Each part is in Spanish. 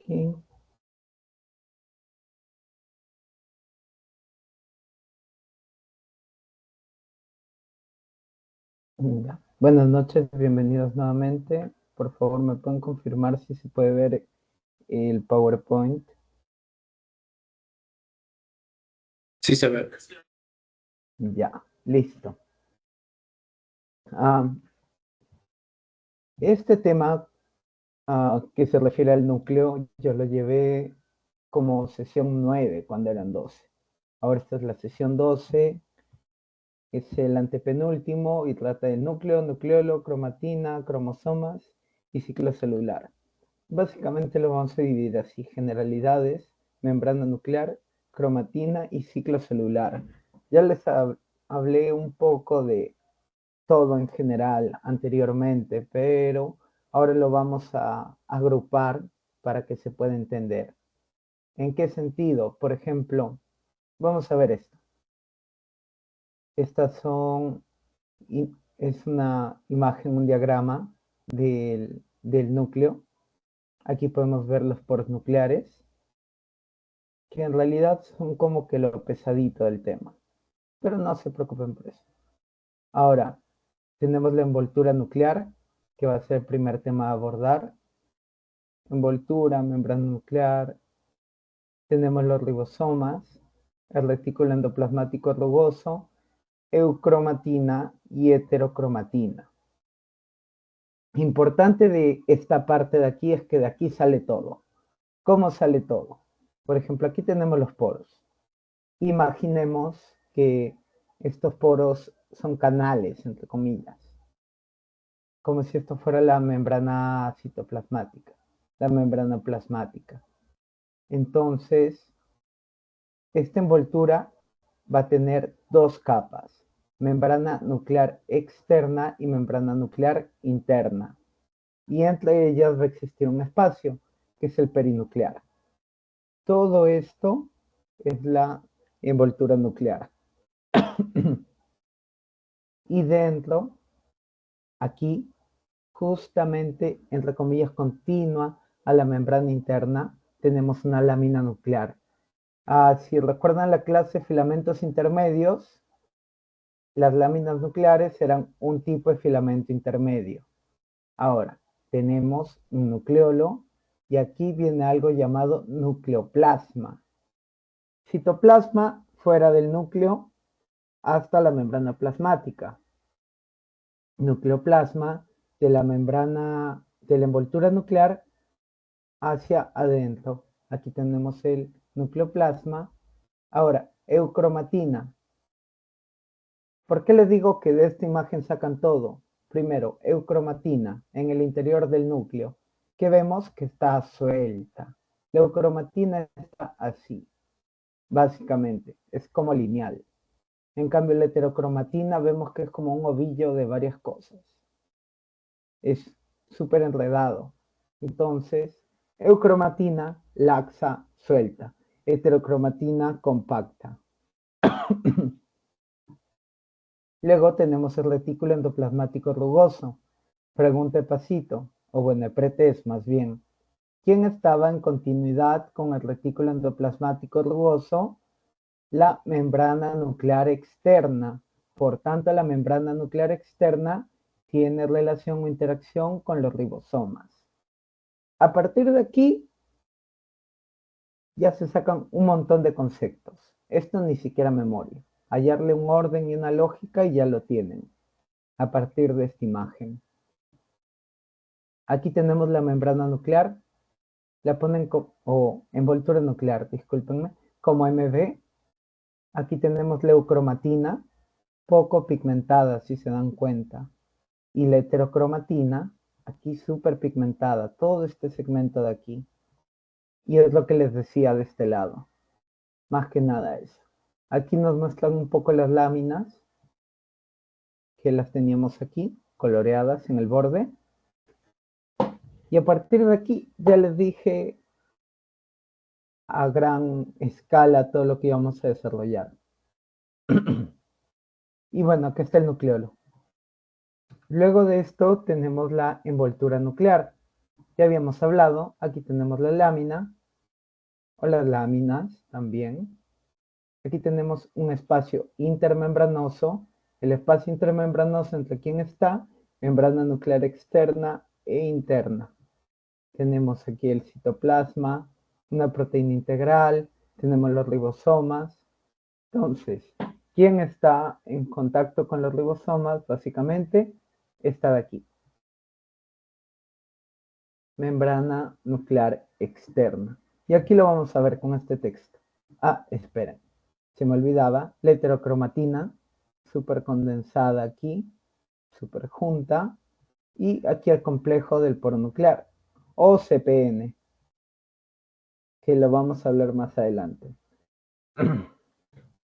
Aquí. Ya. Buenas noches, bienvenidos nuevamente. Por favor, ¿me pueden confirmar si se puede ver el PowerPoint? Sí se ve. Ya, listo. Ah, este tema que se refiere al núcleo, yo lo llevé como sesión 9 cuando eran 12. Ahora esta es la sesión 12, es el antepenúltimo y trata del núcleo, nucleolo, cromatina, cromosomas y ciclo celular. Básicamente lo vamos a dividir así: generalidades, membrana nuclear, cromatina y ciclo celular. Ya les hablé un poco de todo en general anteriormente, pero ahora lo vamos a agrupar para que se pueda entender. ¿En qué sentido? Por ejemplo, vamos a ver esto. Estas son, es una imagen, un diagrama del núcleo. Aquí podemos ver los poros nucleares, que en realidad son como que lo pesadito del tema, pero no se preocupen por eso. Ahora, tenemos la envoltura nuclear, que va a ser el primer tema a abordar. Envoltura, membrana nuclear, tenemos los ribosomas, el retículo endoplasmático rugoso, eucromatina y heterocromatina. Importante de esta parte de aquí es que de aquí sale todo. ¿Cómo sale todo? Por ejemplo, aquí tenemos los poros. Imaginemos que estos poros son canales, entre comillas, como si esto fuera la membrana citoplasmática, la membrana plasmática. Entonces, esta envoltura va a tener dos capas: membrana nuclear externa y membrana nuclear interna. Y entre ellas va a existir un espacio, que es el perinuclear. Todo esto es la envoltura nuclear. Y dentro, aquí, justamente, entre comillas, continua a la membrana interna, tenemos una lámina nuclear. Si recuerdan la clase filamentos intermedios, las láminas nucleares eran un tipo de filamento intermedio. Ahora, tenemos un nucleolo y aquí viene algo llamado nucleoplasma. Citoplasma fuera del núcleo hasta la membrana plasmática. Nucleoplasma de la membrana, de la envoltura nuclear hacia adentro. Aquí tenemos el nucleoplasma. Ahora, eucromatina. ¿Por qué les digo que de esta imagen sacan todo? Primero, eucromatina en el interior del núcleo, que vemos que está suelta. La eucromatina está así, básicamente, es como lineal. En cambio, la heterocromatina vemos que es como un ovillo de varias cosas. Es súper enredado. Entonces, eucromatina laxa, suelta. Heterocromatina compacta. Luego tenemos el retículo endoplasmático rugoso. Pregunta de pasito, o bueno, pretest más bien. ¿Quién estaba en continuidad con el retículo endoplasmático rugoso? La membrana nuclear externa. Por tanto, la membrana nuclear externa tiene relación o interacción con los ribosomas. A partir de aquí, ya se sacan un montón de conceptos. Esto ni siquiera memoria. Hallarle un orden y una lógica y ya lo tienen a partir de esta imagen. Aquí tenemos la membrana nuclear, la ponen o envoltura nuclear, discúlpenme, como MB. Aquí tenemos la eucromatina, poco pigmentada si se dan cuenta, y la heterocromatina, aquí súper pigmentada, todo este segmento de aquí. Y es lo que les decía de este lado, más que nada eso. Aquí nos muestran un poco las láminas, que las teníamos aquí, coloreadas en el borde. Y a partir de aquí ya les dije a gran escala todo lo que íbamos a desarrollar. Y bueno, aquí está el nucleolo. Luego de esto tenemos la envoltura nuclear. Ya habíamos hablado, aquí tenemos la lámina, o las láminas también. Aquí tenemos un espacio intermembranoso. El espacio intermembranoso entre quién está, membrana nuclear externa e interna. Tenemos aquí el citoplasma, una proteína integral, tenemos los ribosomas. Entonces, ¿quién está en contacto con los ribosomas? Básicamente, esta de aquí. Membrana nuclear externa. Y aquí lo vamos a ver con este texto. Ah, esperen. Se me olvidaba, la heterocromatina, súper condensada aquí, súper junta, y aquí el complejo del poro nuclear, o CPN, que lo vamos a hablar más adelante.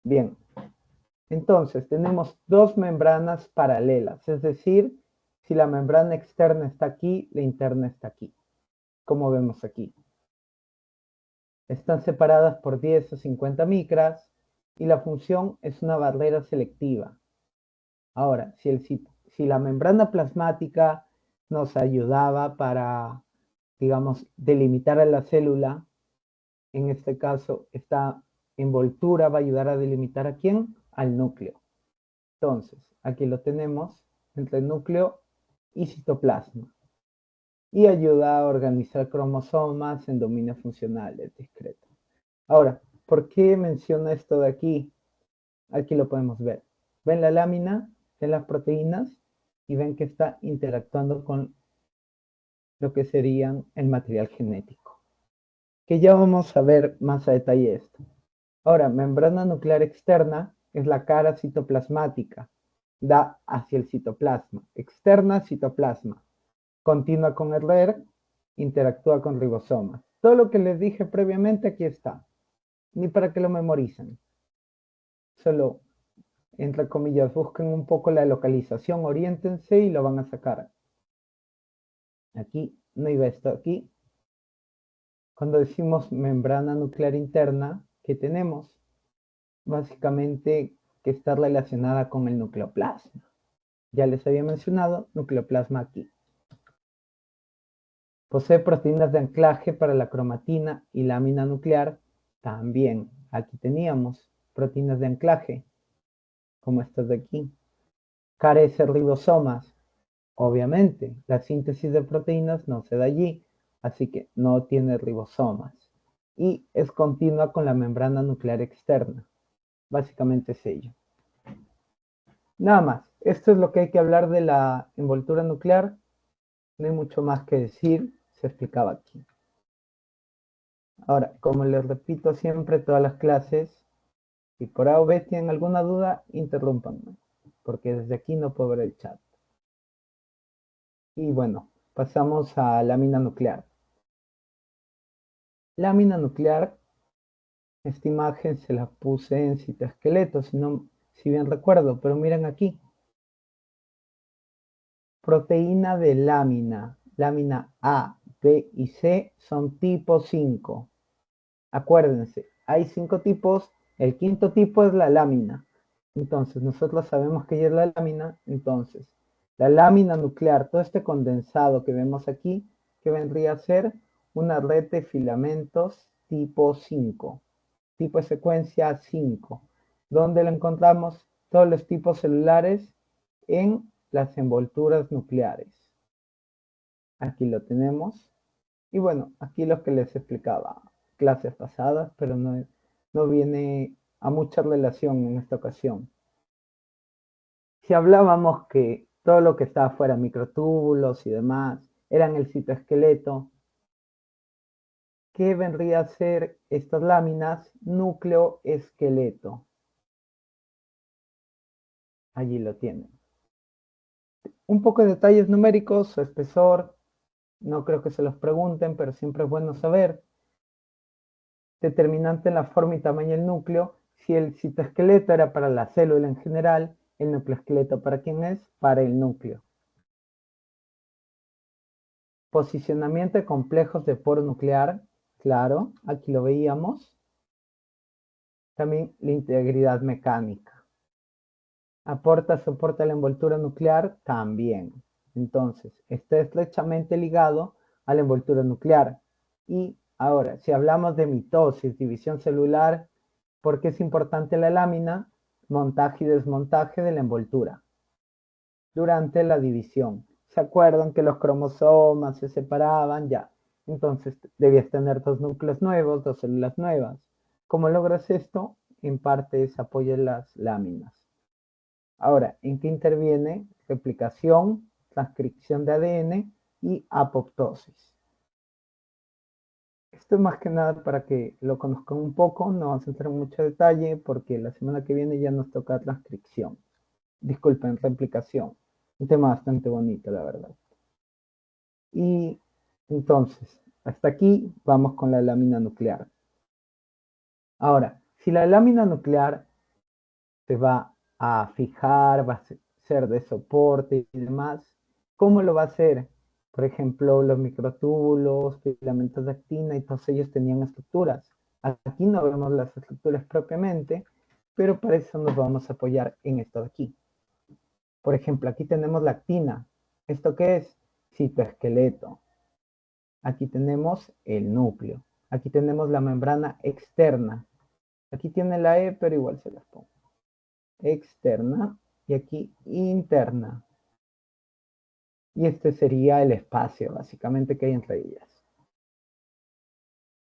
Bien, entonces tenemos dos membranas paralelas, es decir, si la membrana externa está aquí, la interna está aquí, como vemos aquí. Están separadas por 10 o 50 micras y la función es una barrera selectiva. Ahora, si la membrana plasmática nos ayudaba para, digamos, delimitar a la célula, en este caso, esta envoltura va a ayudar a delimitar ¿a quién? Al núcleo. Entonces, aquí lo tenemos entre el núcleo y citoplasma. Y ayuda a organizar cromosomas en dominios funcionales discretos. Ahora, ¿por qué menciono esto de aquí? Aquí lo podemos ver. Ven la lámina, ven las proteínas y ven que está interactuando con lo que serían el material genético. Que ya vamos a ver más a detalle esto. Ahora, membrana nuclear externa es la cara citoplasmática. Da hacia el citoplasma. Externa, citoplasma. Continúa con el RER, interactúa con ribosomas. Todo lo que les dije previamente aquí está. Ni para que lo memoricen. Solo entre comillas, busquen un poco la localización, oriéntense y lo van a sacar. Aquí no iba esto aquí. Cuando decimos membrana nuclear interna, ¿qué tenemos? Básicamente que está relacionada con el nucleoplasma. Ya les había mencionado, nucleoplasma aquí. Posee proteínas de anclaje para la cromatina y lámina nuclear. También aquí teníamos proteínas de anclaje, como estas de aquí. Carece ribosomas. Obviamente, la síntesis de proteínas no se da allí, así que no tiene ribosomas. Y es continua con la membrana nuclear externa. Básicamente es ello. Nada más, esto es lo que hay que hablar de la envoltura nuclear. No hay mucho más que decir, se explicaba aquí. Ahora, como les repito siempre todas las clases, si por A o B tienen alguna duda, interrúmpanme, porque desde aquí no puedo ver el chat. Y bueno, pasamos a lámina nuclear. Lámina nuclear, esta imagen se la puse en citoesqueleto, si bien recuerdo, pero miren aquí. Proteína de lámina, lámina A, B y C son tipo 5. Acuérdense, hay 5 tipos, el quinto tipo es la lámina. Entonces, nosotros sabemos que ella es la lámina, entonces, la lámina nuclear, todo este condensado que vemos aquí, que vendría a ser una red de filamentos tipo 5, tipo de secuencia 5, donde lo encontramos todos los tipos celulares en las envolturas nucleares. Aquí lo tenemos. Y bueno, aquí lo que les explicaba clases pasadas, pero no viene a mucha relación en esta ocasión. Si hablábamos que todo lo que estaba fuera, microtúbulos y demás, eran el citoesqueleto, ¿qué vendría a ser estas láminas? Núcleo esqueleto. Allí lo tienen. Un poco de detalles numéricos, su espesor, no creo que se los pregunten, pero siempre es bueno saber. Determinante en la forma y tamaño del núcleo. Si el citoesqueleto era para la célula en general, el nucleoesqueleto para quién es, para el núcleo. Posicionamiento de complejos de poro nuclear, claro, aquí lo veíamos. También la integridad mecánica. Soporta la envoltura nuclear, también. Entonces, está estrechamente ligado a la envoltura nuclear. Y ahora, si hablamos de mitosis, división celular, ¿por qué es importante la lámina? Montaje y desmontaje de la envoltura durante la división. ¿Se acuerdan que los cromosomas se separaban? Ya. Entonces debías tener dos núcleos nuevos, dos células nuevas. ¿Cómo logras esto? En parte se apoya en las láminas. Ahora, ¿en qué interviene? Replicación, transcripción de ADN y apoptosis. Esto es más que nada para que lo conozcan un poco, no vamos a entrar en mucho detalle porque la semana que viene ya nos toca transcripción. Disculpen, replicación. Un tema bastante bonito, la verdad. Y entonces, hasta aquí vamos con la lámina nuclear. Ahora, si la lámina nuclear se va a fijar, va a ser de soporte y demás, ¿cómo lo va a hacer? Por ejemplo, los microtúbulos, filamentos de actina y todos ellos tenían estructuras. Aquí no vemos las estructuras propiamente, pero para eso nos vamos a apoyar en esto de aquí. Por ejemplo, aquí tenemos la actina. ¿Esto qué es? Citoesqueleto. Aquí tenemos el núcleo. Aquí tenemos la membrana externa. Aquí tiene la E, pero igual se las pongo. Externa y aquí interna. Y este sería el espacio, básicamente, que hay entre ellas.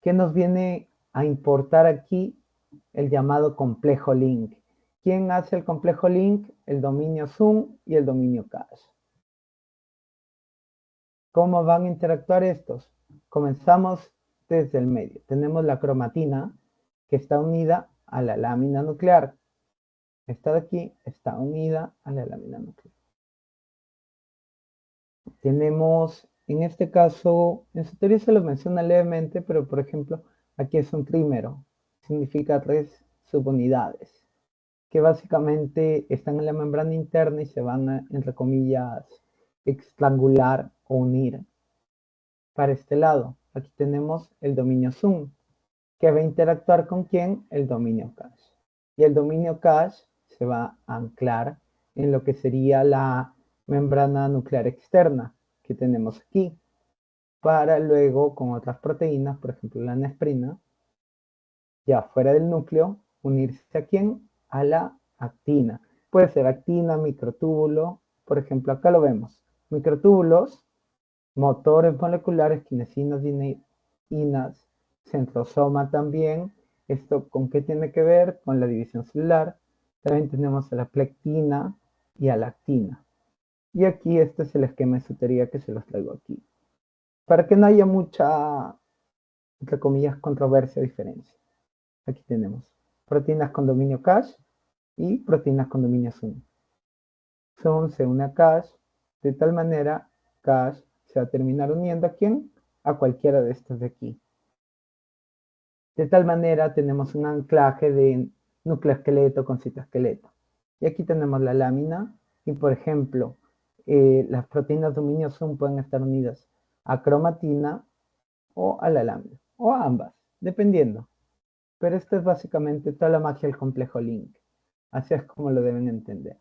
¿Qué nos viene a importar aquí? El llamado complejo link. ¿Quién hace el complejo link? El dominio Zoom y el dominio cache. ¿Cómo van a interactuar estos? Comenzamos desde el medio. Tenemos la cromatina que está unida a la lámina nuclear. Esta de aquí está unida a la lámina nuclear. Tenemos, en este caso, en su teoría se lo menciona levemente, pero por ejemplo, aquí es un trímero. Significa 3 subunidades, que básicamente están en la membrana interna y se van a, entre comillas, estrangular o unir. Para este lado, aquí tenemos el dominio Zoom, que va a interactuar con quién? El dominio cache. Y el dominio cache se va a anclar en lo que sería la membrana nuclear externa que tenemos aquí, para luego con otras proteínas, por ejemplo la nesprina, ya fuera del núcleo, unirse a quién? A la actina. Puede ser actina, microtúbulo, por ejemplo acá lo vemos. Microtúbulos, motores moleculares, kinesinas, inas, centrosoma también. ¿Esto con qué tiene que ver? Con la división celular. También tenemos a la plectina y a la actina. Y aquí este es el esquema de esotería que se los traigo aquí. Para que no haya mucha, entre comillas, controversia o diferencia. Aquí tenemos proteínas con dominio cache y proteínas con dominio Zoom. Zoom se une a cache, de tal manera cache se va a terminar uniendo a quién? A cualquiera de estos de aquí. De tal manera tenemos un anclaje de nucleoesqueleto con citoesqueleto. Y aquí tenemos la lámina y por ejemplo, las proteínas dominio Zoom pueden estar unidas a cromatina o a la lámina, o a ambas, dependiendo. Pero esto es básicamente toda la magia del complejo link. Así es como lo deben entender.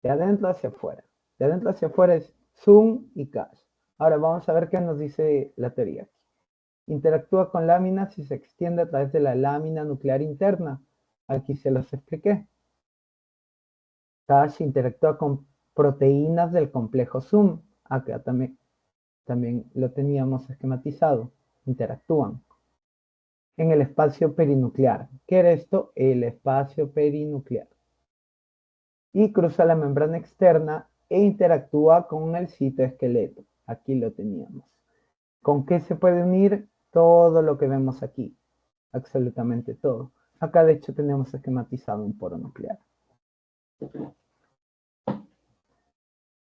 De adentro hacia afuera. De adentro hacia afuera es Zoom y cache. Ahora vamos a ver qué nos dice la teoría aquí. Interactúa con láminas y se extiende a través de la lámina nuclear interna. Aquí se los expliqué. cache interactúa con proteínas del complejo Zoom. Acá también lo teníamos esquematizado. Interactúan en el espacio perinuclear. ¿Qué era esto? El espacio perinuclear. Y cruza la membrana externa e interactúa con el citoesqueleto. Aquí lo teníamos. ¿Con qué se puede unir? Todo lo que vemos aquí. Absolutamente todo. Acá de hecho tenemos esquematizado un poro nuclear.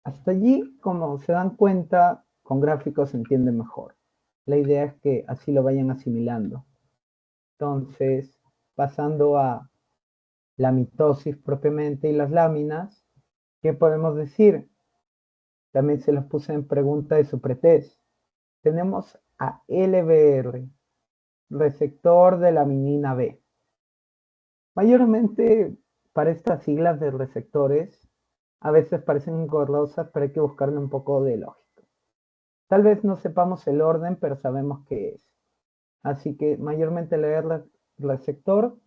Hasta allí, como se dan cuenta, con gráficos se entiende mejor. La idea es que así lo vayan asimilando. Entonces, pasando a la mitosis propiamente y las láminas, ¿qué podemos decir? También se los puse en pregunta de su pretest. Tenemos a LBR, receptor de laminina B. Mayormente para estas siglas de receptores, a veces parecen engorrosas, pero hay que buscarle un poco de lógica. Tal vez no sepamos el orden, pero sabemos qué es. Así que mayormente leer receptor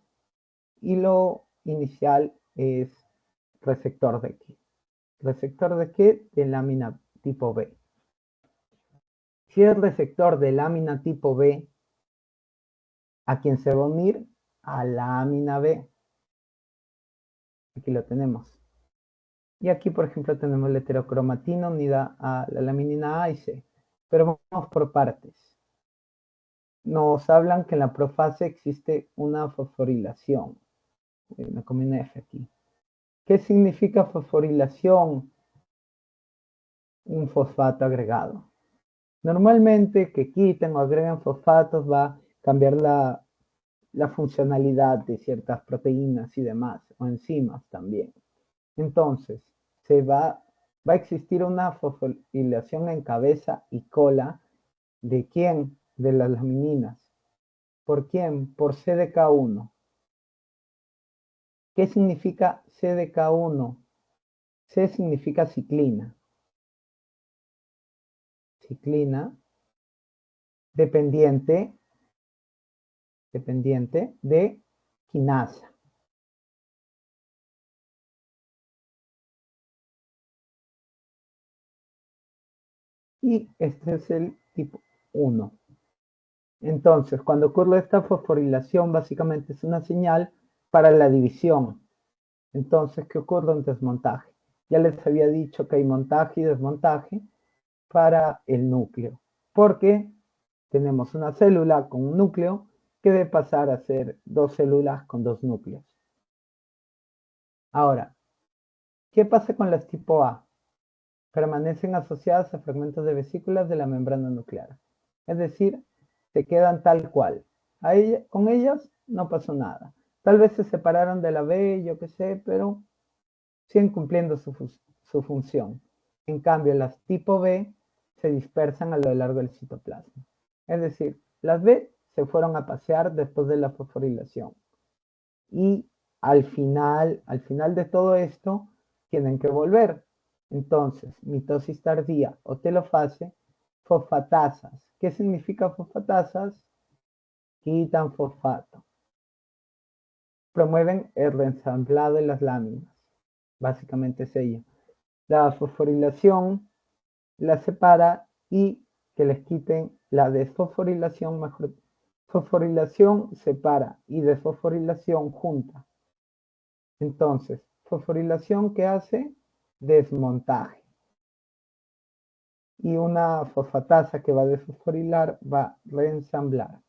y lo inicial es receptor de qué. ¿Receptor de qué? De lámina tipo B. Si es receptor de lámina tipo B, ¿a quién se va a unir? A lámina B. Aquí lo tenemos. Y aquí, por ejemplo, tenemos la heterocromatina unida a la laminina A y C. Pero vamos por partes. Nos hablan que en la profase existe una fosforilación. Me comí una F aquí. ¿Qué significa fosforilación? Un fosfato agregado. Normalmente que quiten o agreguen fosfatos va a cambiar la funcionalidad de ciertas proteínas y demás, o enzimas también. Entonces, va a existir una fosforilación en cabeza y cola. ¿De quién? De las lamininas. ¿Por quién? Por CDK1. ¿Qué significa CDK1? C significa ciclina. Ciclina dependiente de quinasa. Y este es el tipo 1. Entonces, cuando ocurre esta fosforilación, básicamente es una señal para la división. Entonces, ¿qué ocurre? Un desmontaje. Ya les había dicho que hay montaje y desmontaje para el núcleo, porque tenemos una célula con un núcleo que debe pasar a ser dos células con dos núcleos. Ahora, ¿qué pasa con las tipo A? Permanecen asociadas a fragmentos de vesículas de la membrana nuclear. Es decir, se quedan tal cual. Con ellas no pasó nada. Tal vez se separaron de la B, yo qué sé, pero siguen cumpliendo su función. En cambio, las tipo B se dispersan a lo largo del citoplasma. Es decir, las B se fueron a pasear después de la fosforilación. Y al final de todo esto, tienen que volver. Entonces, mitosis tardía o telofase, fosfatasas. ¿Qué significa fosfatasas? Quitan fosfato. Promueven el reensamblado de las láminas. Básicamente es ello. La fosforilación la separa y que les quiten la desfosforilación, mejor. Fosforilación separa y desfosforilación junta. Entonces, fosforilación, ¿qué hace? Desmontaje. Y una fosfatasa que va a desfosforilar va a reensamblar.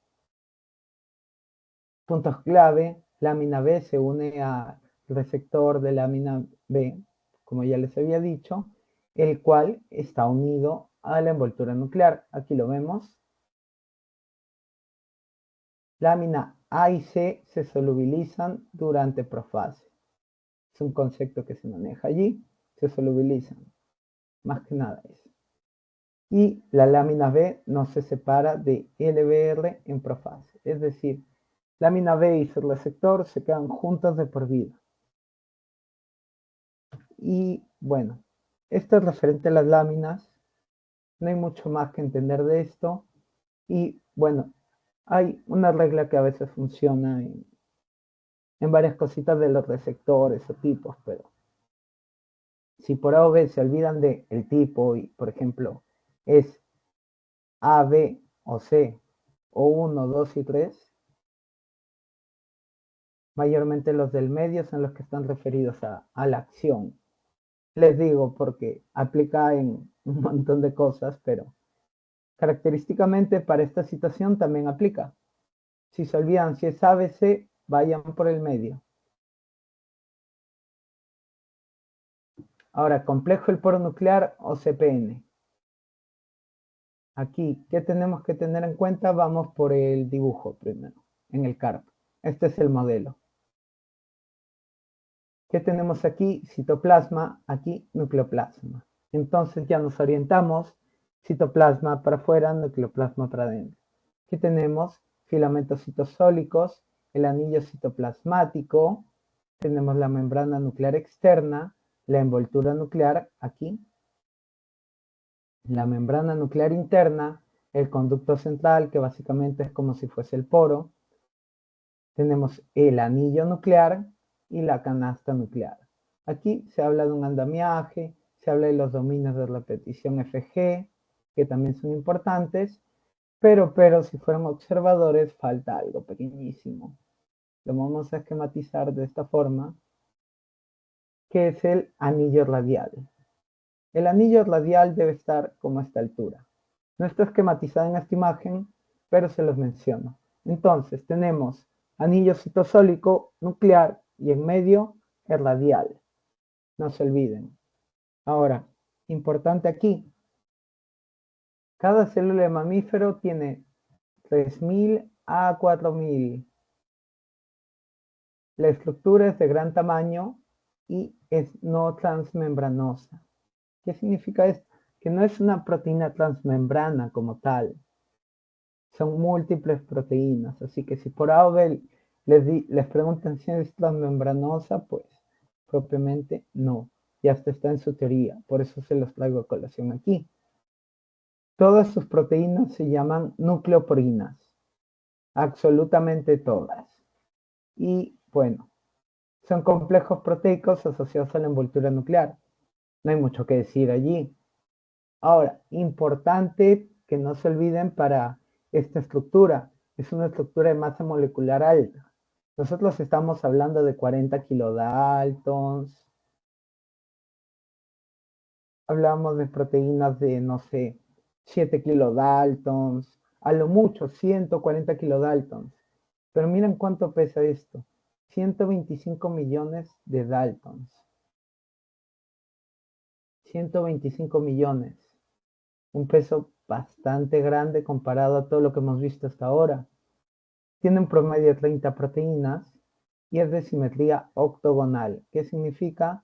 Puntos clave, lámina B se une al receptor de lámina B, como ya les había dicho, el cual está unido a la envoltura nuclear. Aquí lo vemos. Lámina A y C se solubilizan durante profase. Es un concepto que se maneja allí. Se solubilizan. Más que nada eso. Y la lámina B no se separa de LBR en profase. Es decir, lámina B y su receptor se quedan juntos de por vida. Y bueno, esto es referente a las láminas. No hay mucho más que entender de esto. Y bueno, hay una regla que a veces funciona en varias cositas de los receptores o tipos, pero si por A o B se olvidan de el tipo y, por ejemplo, es A, B o C o 1, 2 y 3, mayormente los del medio son los que están referidos a la acción. Les digo porque aplica en un montón de cosas, pero característicamente para esta situación también aplica. Si se olvidan si es ABC, vayan por el medio. Ahora, complejo el poro nuclear o CPN. Aquí, ¿qué tenemos que tener en cuenta? Vamos por el dibujo primero, en el CARP. Este es el modelo. ¿Qué tenemos aquí? Citoplasma, aquí nucleoplasma. Entonces ya nos orientamos, citoplasma para afuera, nucleoplasma para adentro. Aquí tenemos filamentos citosólicos, el anillo citoplasmático, tenemos la membrana nuclear externa, la envoltura nuclear aquí. la membrana nuclear interna, el conducto central, que básicamente es como si fuese el poro. Tenemos el anillo nuclear y la canasta nuclear. Aquí se habla de un andamiaje, se habla de los dominios de repetición FG, que también son importantes, pero si fueron observadores falta algo pequeñísimo. Lo vamos a esquematizar de esta forma, que es el anillo radial. El anillo radial debe estar como a esta altura. No está esquematizado en esta imagen, pero se los menciono. Entonces tenemos anillo citosólico nuclear y en medio el radial. No se olviden. Ahora, importante aquí, cada célula de mamífero tiene 3000 a 4000. La estructura es de gran tamaño y es no transmembranosa. ¿Qué significa esto? Que no es una proteína transmembrana como tal. Son múltiples proteínas, así que si por A o B les preguntan si es transmembranosa, pues propiamente no. Ya está en su teoría, por eso se los traigo a colación aquí. Todas sus proteínas se llaman nucleoporinas, absolutamente todas. Y bueno, son complejos proteicos asociados a la envoltura nuclear. No hay mucho que decir allí. Ahora, importante que no se olviden para esta estructura. Es una estructura de masa molecular alta. Nosotros estamos hablando de 40 kilodaltons. Hablamos de proteínas de, no sé, 7 kilodaltons. A lo mucho, 140 kilodaltons. Pero miren cuánto pesa esto. 125 millones de daltons. 125 millones. Un peso bastante grande comparado a todo lo que hemos visto hasta ahora. Tiene un promedio de 30 proteínas y es de simetría octogonal, que significa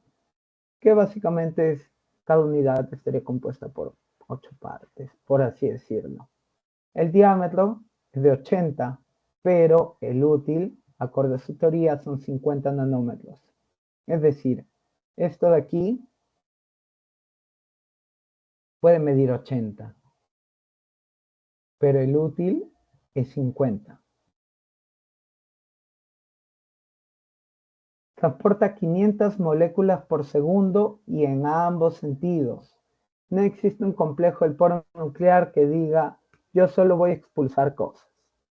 que básicamente cada unidad estaría compuesta por 8 partes, por así decirlo. El diámetro es de 80, pero el útil, acorde a su teoría, son 50 nanómetros. Es decir, esto de aquí puede medir 80, pero el útil es 50. Transporta 500 moléculas por segundo y en ambos sentidos. No existe un complejo del poro nuclear que diga yo solo voy a expulsar cosas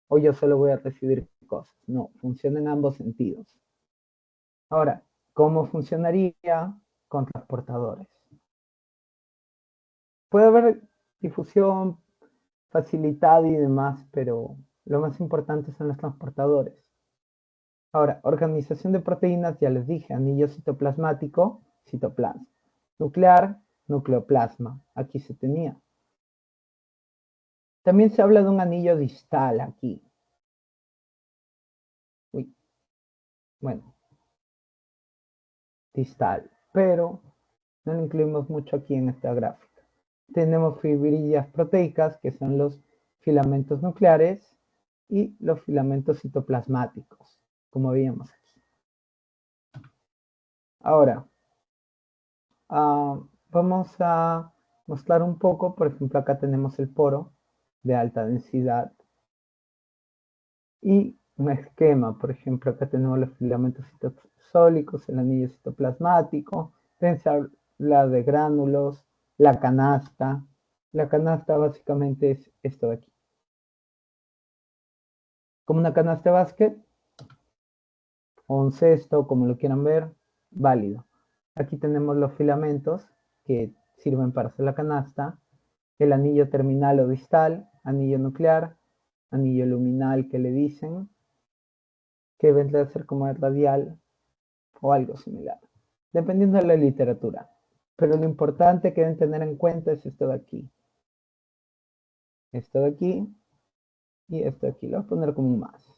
o yo solo voy a recibir cosas. No, funciona en ambos sentidos. Ahora, ¿cómo funcionaría con transportadores? Puede haber difusión facilitada y demás, pero lo más importante son los transportadores. Ahora, organización de proteínas, ya les dije, anillo citoplasmático, citoplasma. Nuclear, nucleoplasma. Aquí se tenía. También se habla de un anillo distal aquí. Uy, bueno, distal, pero no lo incluimos mucho aquí en esta gráfica. Tenemos fibrillas proteicas, que son los filamentos nucleares, y los filamentos citoplasmáticos, como veíamos aquí. Ahora, vamos a mostrar un poco, por ejemplo, acá tenemos el poro de alta densidad y un esquema, por ejemplo, acá tenemos los filamentos citosólicos, el anillo citoplasmático, pensar la de gránulos, la canasta. La canasta básicamente es esto de aquí. Como una canasta de básquet o un cesto, como lo quieran ver, válido. Aquí tenemos los filamentos que sirven para hacer la canasta, el anillo terminal o distal, anillo nuclear, anillo luminal que le dicen, que vendría a ser como el radial o algo similar, dependiendo de la literatura. Pero lo importante que deben tener en cuenta es esto de aquí. Esto de aquí y esto de aquí. Lo voy a poner como un más.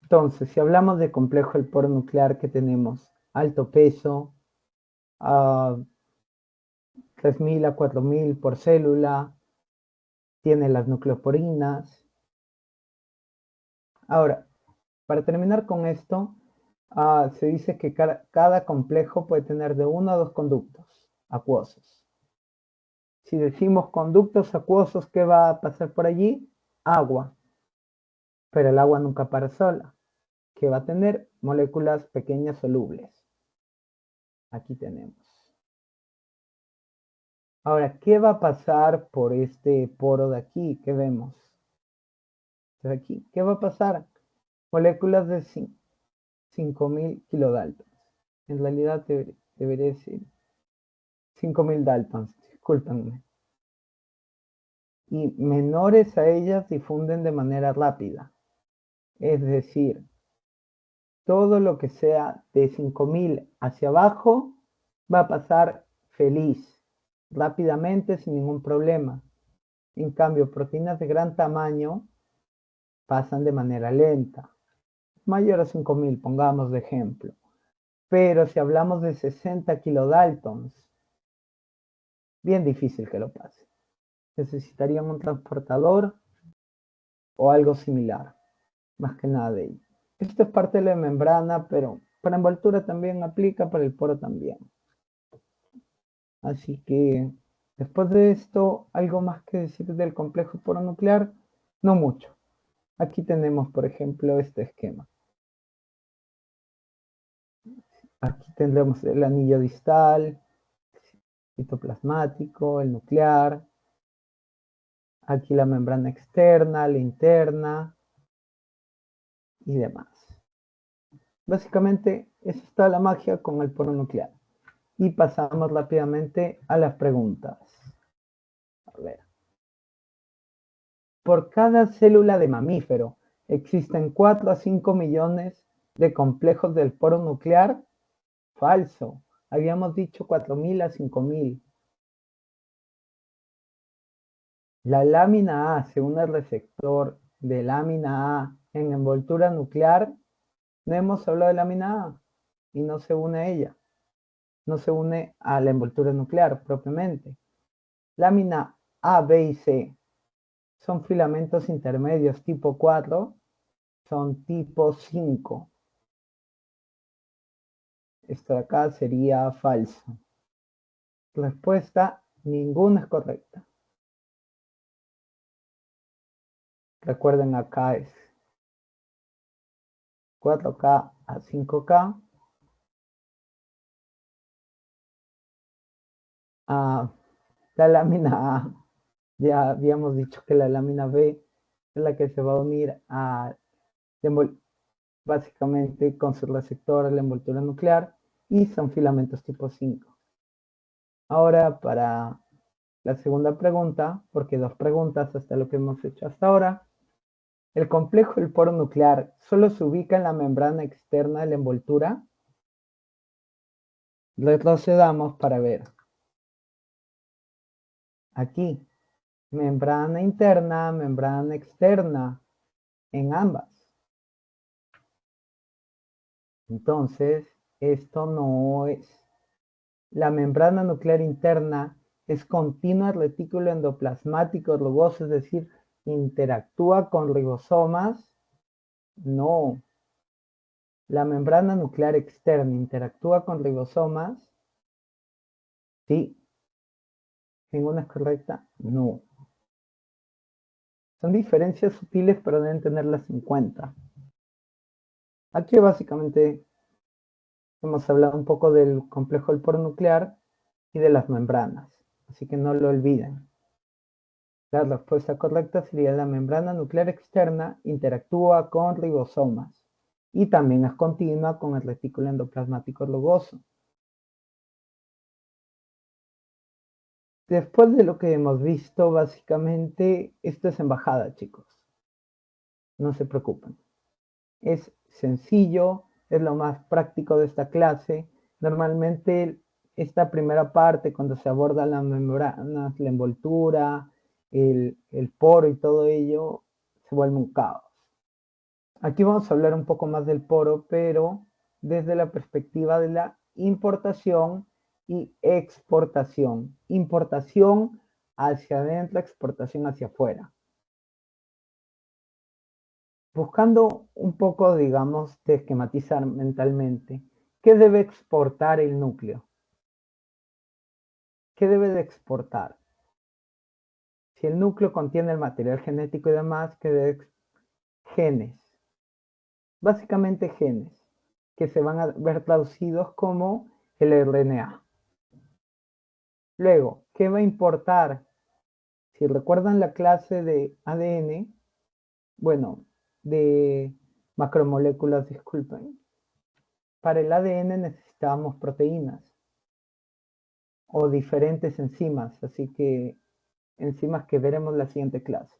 Entonces, si hablamos de complejo del poro nuclear, que tenemos alto peso, 3000 a 4000 por célula, tiene las nucleoporinas. Ahora, para terminar con esto, se dice que cada complejo puede tener de uno a dos conductos. acuosos. Si decimos conductos acuosos, ¿qué va a pasar por allí? Agua. Pero el agua nunca para sola, que va a tener moléculas pequeñas solubles. Aquí tenemos. Ahora, ¿qué va a pasar por este poro de aquí? ¿Qué vemos? De aquí, ¿qué va a pasar? Moléculas de 5000 kilodaltons. En realidad debería decir 5000 daltons, discúlpenme. Y menores a ellas difunden de manera rápida. Es decir, todo lo que sea de 5000 hacia abajo va a pasar feliz, rápidamente, sin ningún problema. En cambio, proteínas de gran tamaño pasan de manera lenta. Mayor a 5000, pongamos de ejemplo. Pero si hablamos de 60 kilodaltons, bien difícil que lo pase. Necesitarían un transportador o algo similar, más que nada de ello. Esto es parte de la membrana, pero para envoltura también aplica, para el poro también. Así que después de esto, algo más que decir del complejo poronuclear, no mucho. Aquí tenemos, por ejemplo, este esquema. Aquí tendremos el anillo distal, citoplasmático, el nuclear. Aquí la membrana externa, la interna y demás. Básicamente, esa está la magia con el poro nuclear. Y pasamos rápidamente a las preguntas. A ver. Por cada célula de mamífero existen 4 a 5 millones de complejos del poro nuclear. Falso. Habíamos dicho 4000 a 5000. La lámina A se une al receptor de lámina A en envoltura nuclear. No hemos hablado de lámina A y no se une a ella. No se une a la envoltura nuclear propiamente. Lámina A, B y C son filamentos intermedios tipo 4, son tipo 5. Esto de acá sería falso. Respuesta, ninguna es correcta. Recuerden, acá es 4K a 5K. La lámina A, ya habíamos dicho que la lámina B es la que se va a unir a básicamente con su receptor a la envoltura nuclear y son filamentos tipo 5. Ahora para la segunda pregunta, porque dos preguntas hasta lo que hemos hecho hasta ahora. ¿El complejo del poro nuclear solo se ubica en la membrana externa de la envoltura? Retrocedamos para ver. Aquí, membrana interna, membrana externa, en ambas. Entonces, esto no es. La membrana nuclear interna es continua al retículo endoplasmático rugoso, es decir, interactúa con ribosomas. No. La membrana nuclear externa interactúa con ribosomas. Sí. ¿Ninguna es correcta? No. Son diferencias sutiles, pero deben tenerlas en cuenta. Aquí básicamente hemos hablado un poco del complejo del poro nuclear y de las membranas, así que no lo olviden. La respuesta correcta sería: la membrana nuclear externa interactúa con ribosomas y también es continua con el retículo endoplasmático rugoso. Después de lo que hemos visto, básicamente esto es embajada, chicos. No se preocupen. Es sencillo, es lo más práctico de esta clase. Normalmente esta primera parte, cuando se aborda las membranas, la envoltura, el poro y todo ello, se vuelve un caos. Aquí vamos a hablar un poco más del poro, pero desde la perspectiva de la importación y exportación. Importación hacia adentro, exportación hacia afuera. Buscando un poco, digamos, de esquematizar mentalmente, ¿qué debe exportar el núcleo? ¿qué debe de exportar? Si el núcleo contiene el material genético y demás, ¿qué debe genes? Básicamente genes, que se van a ver traducidos como el RNA. Luego, ¿qué va a importar? Si recuerdan la clase de ADN, bueno, de macromoléculas, disculpen, para el ADN necesitábamos proteínas o diferentes enzimas, así que enzimas que veremos en la siguiente clase.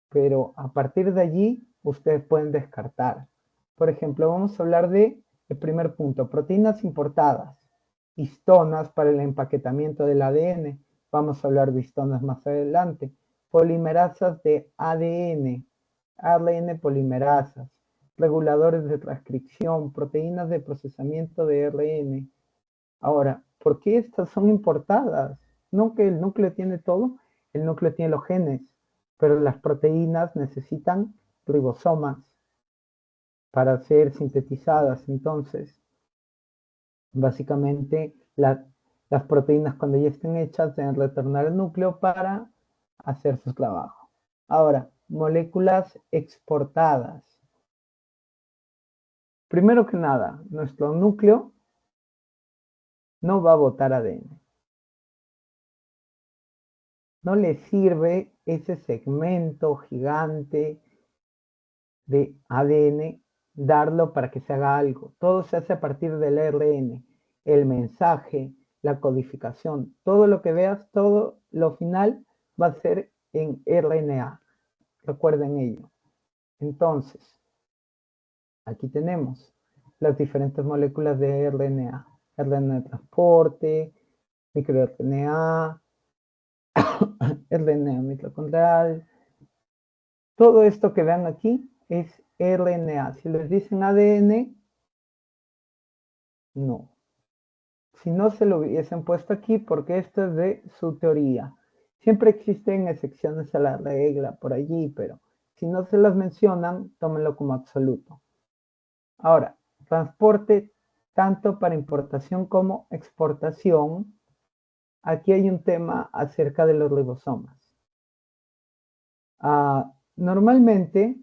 Pero a partir de allí, ustedes pueden descartar. Por ejemplo, vamos a hablar de el primer punto, proteínas importadas, histonas para el empaquetamiento del ADN. Vamos a hablar de histonas más adelante. Polimerasas de ADN, ARN polimerasas, reguladores de transcripción, proteínas de procesamiento de RN. Ahora, ¿por qué estas son importadas? No que el núcleo tiene todo, el núcleo tiene los genes, pero las proteínas necesitan ribosomas para ser sintetizadas. Entonces, básicamente, las proteínas cuando ya estén hechas deben retornar al núcleo para hacer su trabajo. Ahora, moléculas exportadas. Primero que nada, nuestro núcleo no va a botar ADN. No le sirve ese segmento gigante de ADN darlo para que se haga algo. Todo se hace a partir del RN, el mensaje, la codificación, todo lo que veas, todo lo final va a ser en RNA. Recuerden ello. Entonces, aquí tenemos las diferentes moléculas de RNA. RNA de transporte, microRNA, RNA mitocondrial. Todo esto que vean aquí es RNA. Si les dicen ADN, no. Si no se lo hubiesen puesto aquí, porque esto es de su teoría. Siempre existen excepciones a la regla por allí, pero si no se las mencionan, tómenlo como absoluto. Ahora, transporte tanto para importación como exportación. Aquí hay un tema acerca de los ribosomas. Normalmente,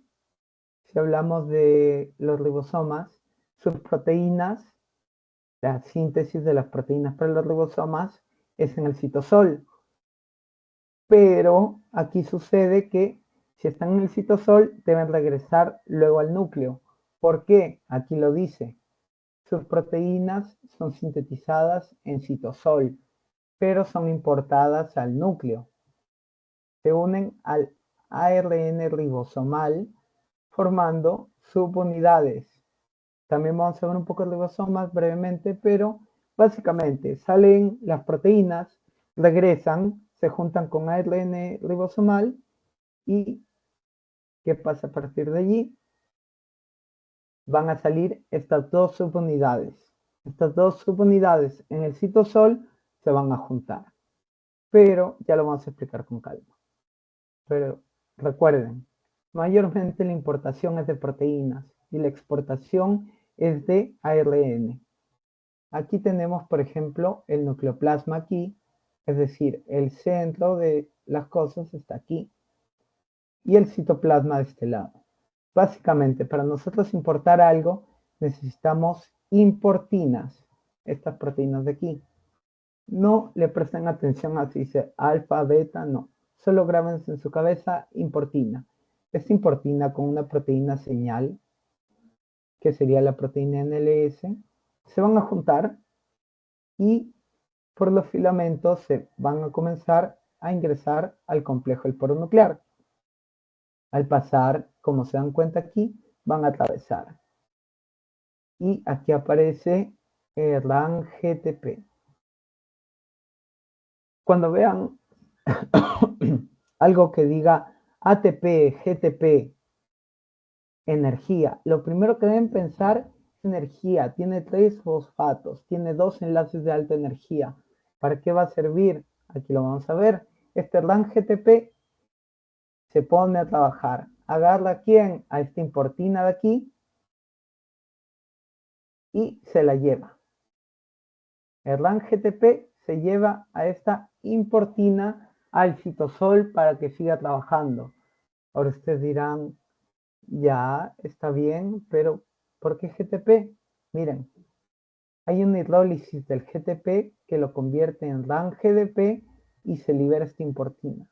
si hablamos de los ribosomas, sus proteínas, la síntesis de las proteínas para los ribosomas es en el citosol. Pero aquí sucede que si están en el citosol deben regresar luego al núcleo. ¿Por qué? Aquí lo dice. Sus proteínas son sintetizadas en citosol, pero son importadas al núcleo. Se unen al ARN ribosomal formando subunidades. También vamos a ver un poco de ribosomas brevemente, pero básicamente salen las proteínas, regresan, se juntan con ARN ribosomal y ¿qué pasa a partir de allí? Van a salir estas dos subunidades. Estas dos subunidades en el citosol se van a juntar, pero ya lo vamos a explicar con calma. Pero recuerden, mayormente la importación es de proteínas y la exportación es de ARN. Aquí tenemos, por ejemplo, el nucleoplasma aquí, es decir, el centro de las cosas está aquí y el citoplasma de este lado. Básicamente, para nosotros importar algo, necesitamos importinas, estas proteínas de aquí. No le presten atención a si dice alfa, beta, no. Solo grábense en su cabeza importina. Esta importina con una proteína señal, que sería la proteína NLS, se van a juntar y por los filamentos se van a comenzar a ingresar al complejo del poro nuclear. Al pasar, como se dan cuenta aquí, van a atravesar. Y aquí aparece RAN GTP. Cuando vean algo que diga ATP, GTP, energía, lo primero que deben pensar es energía. Tiene 3 fosfatos, tiene 2 enlaces de alta energía. ¿Para qué va a servir? Aquí lo vamos a ver. Este RAN GTP se pone a trabajar. Agarra a quién, a esta importina de aquí y se la lleva. El RAN GTP se lleva a esta importina al citosol para que siga trabajando. Ahora ustedes dirán, ya está bien, pero ¿por qué GTP? Miren, hay una hidrólisis del GTP que lo convierte en RAN-GDP y se libera esta importina.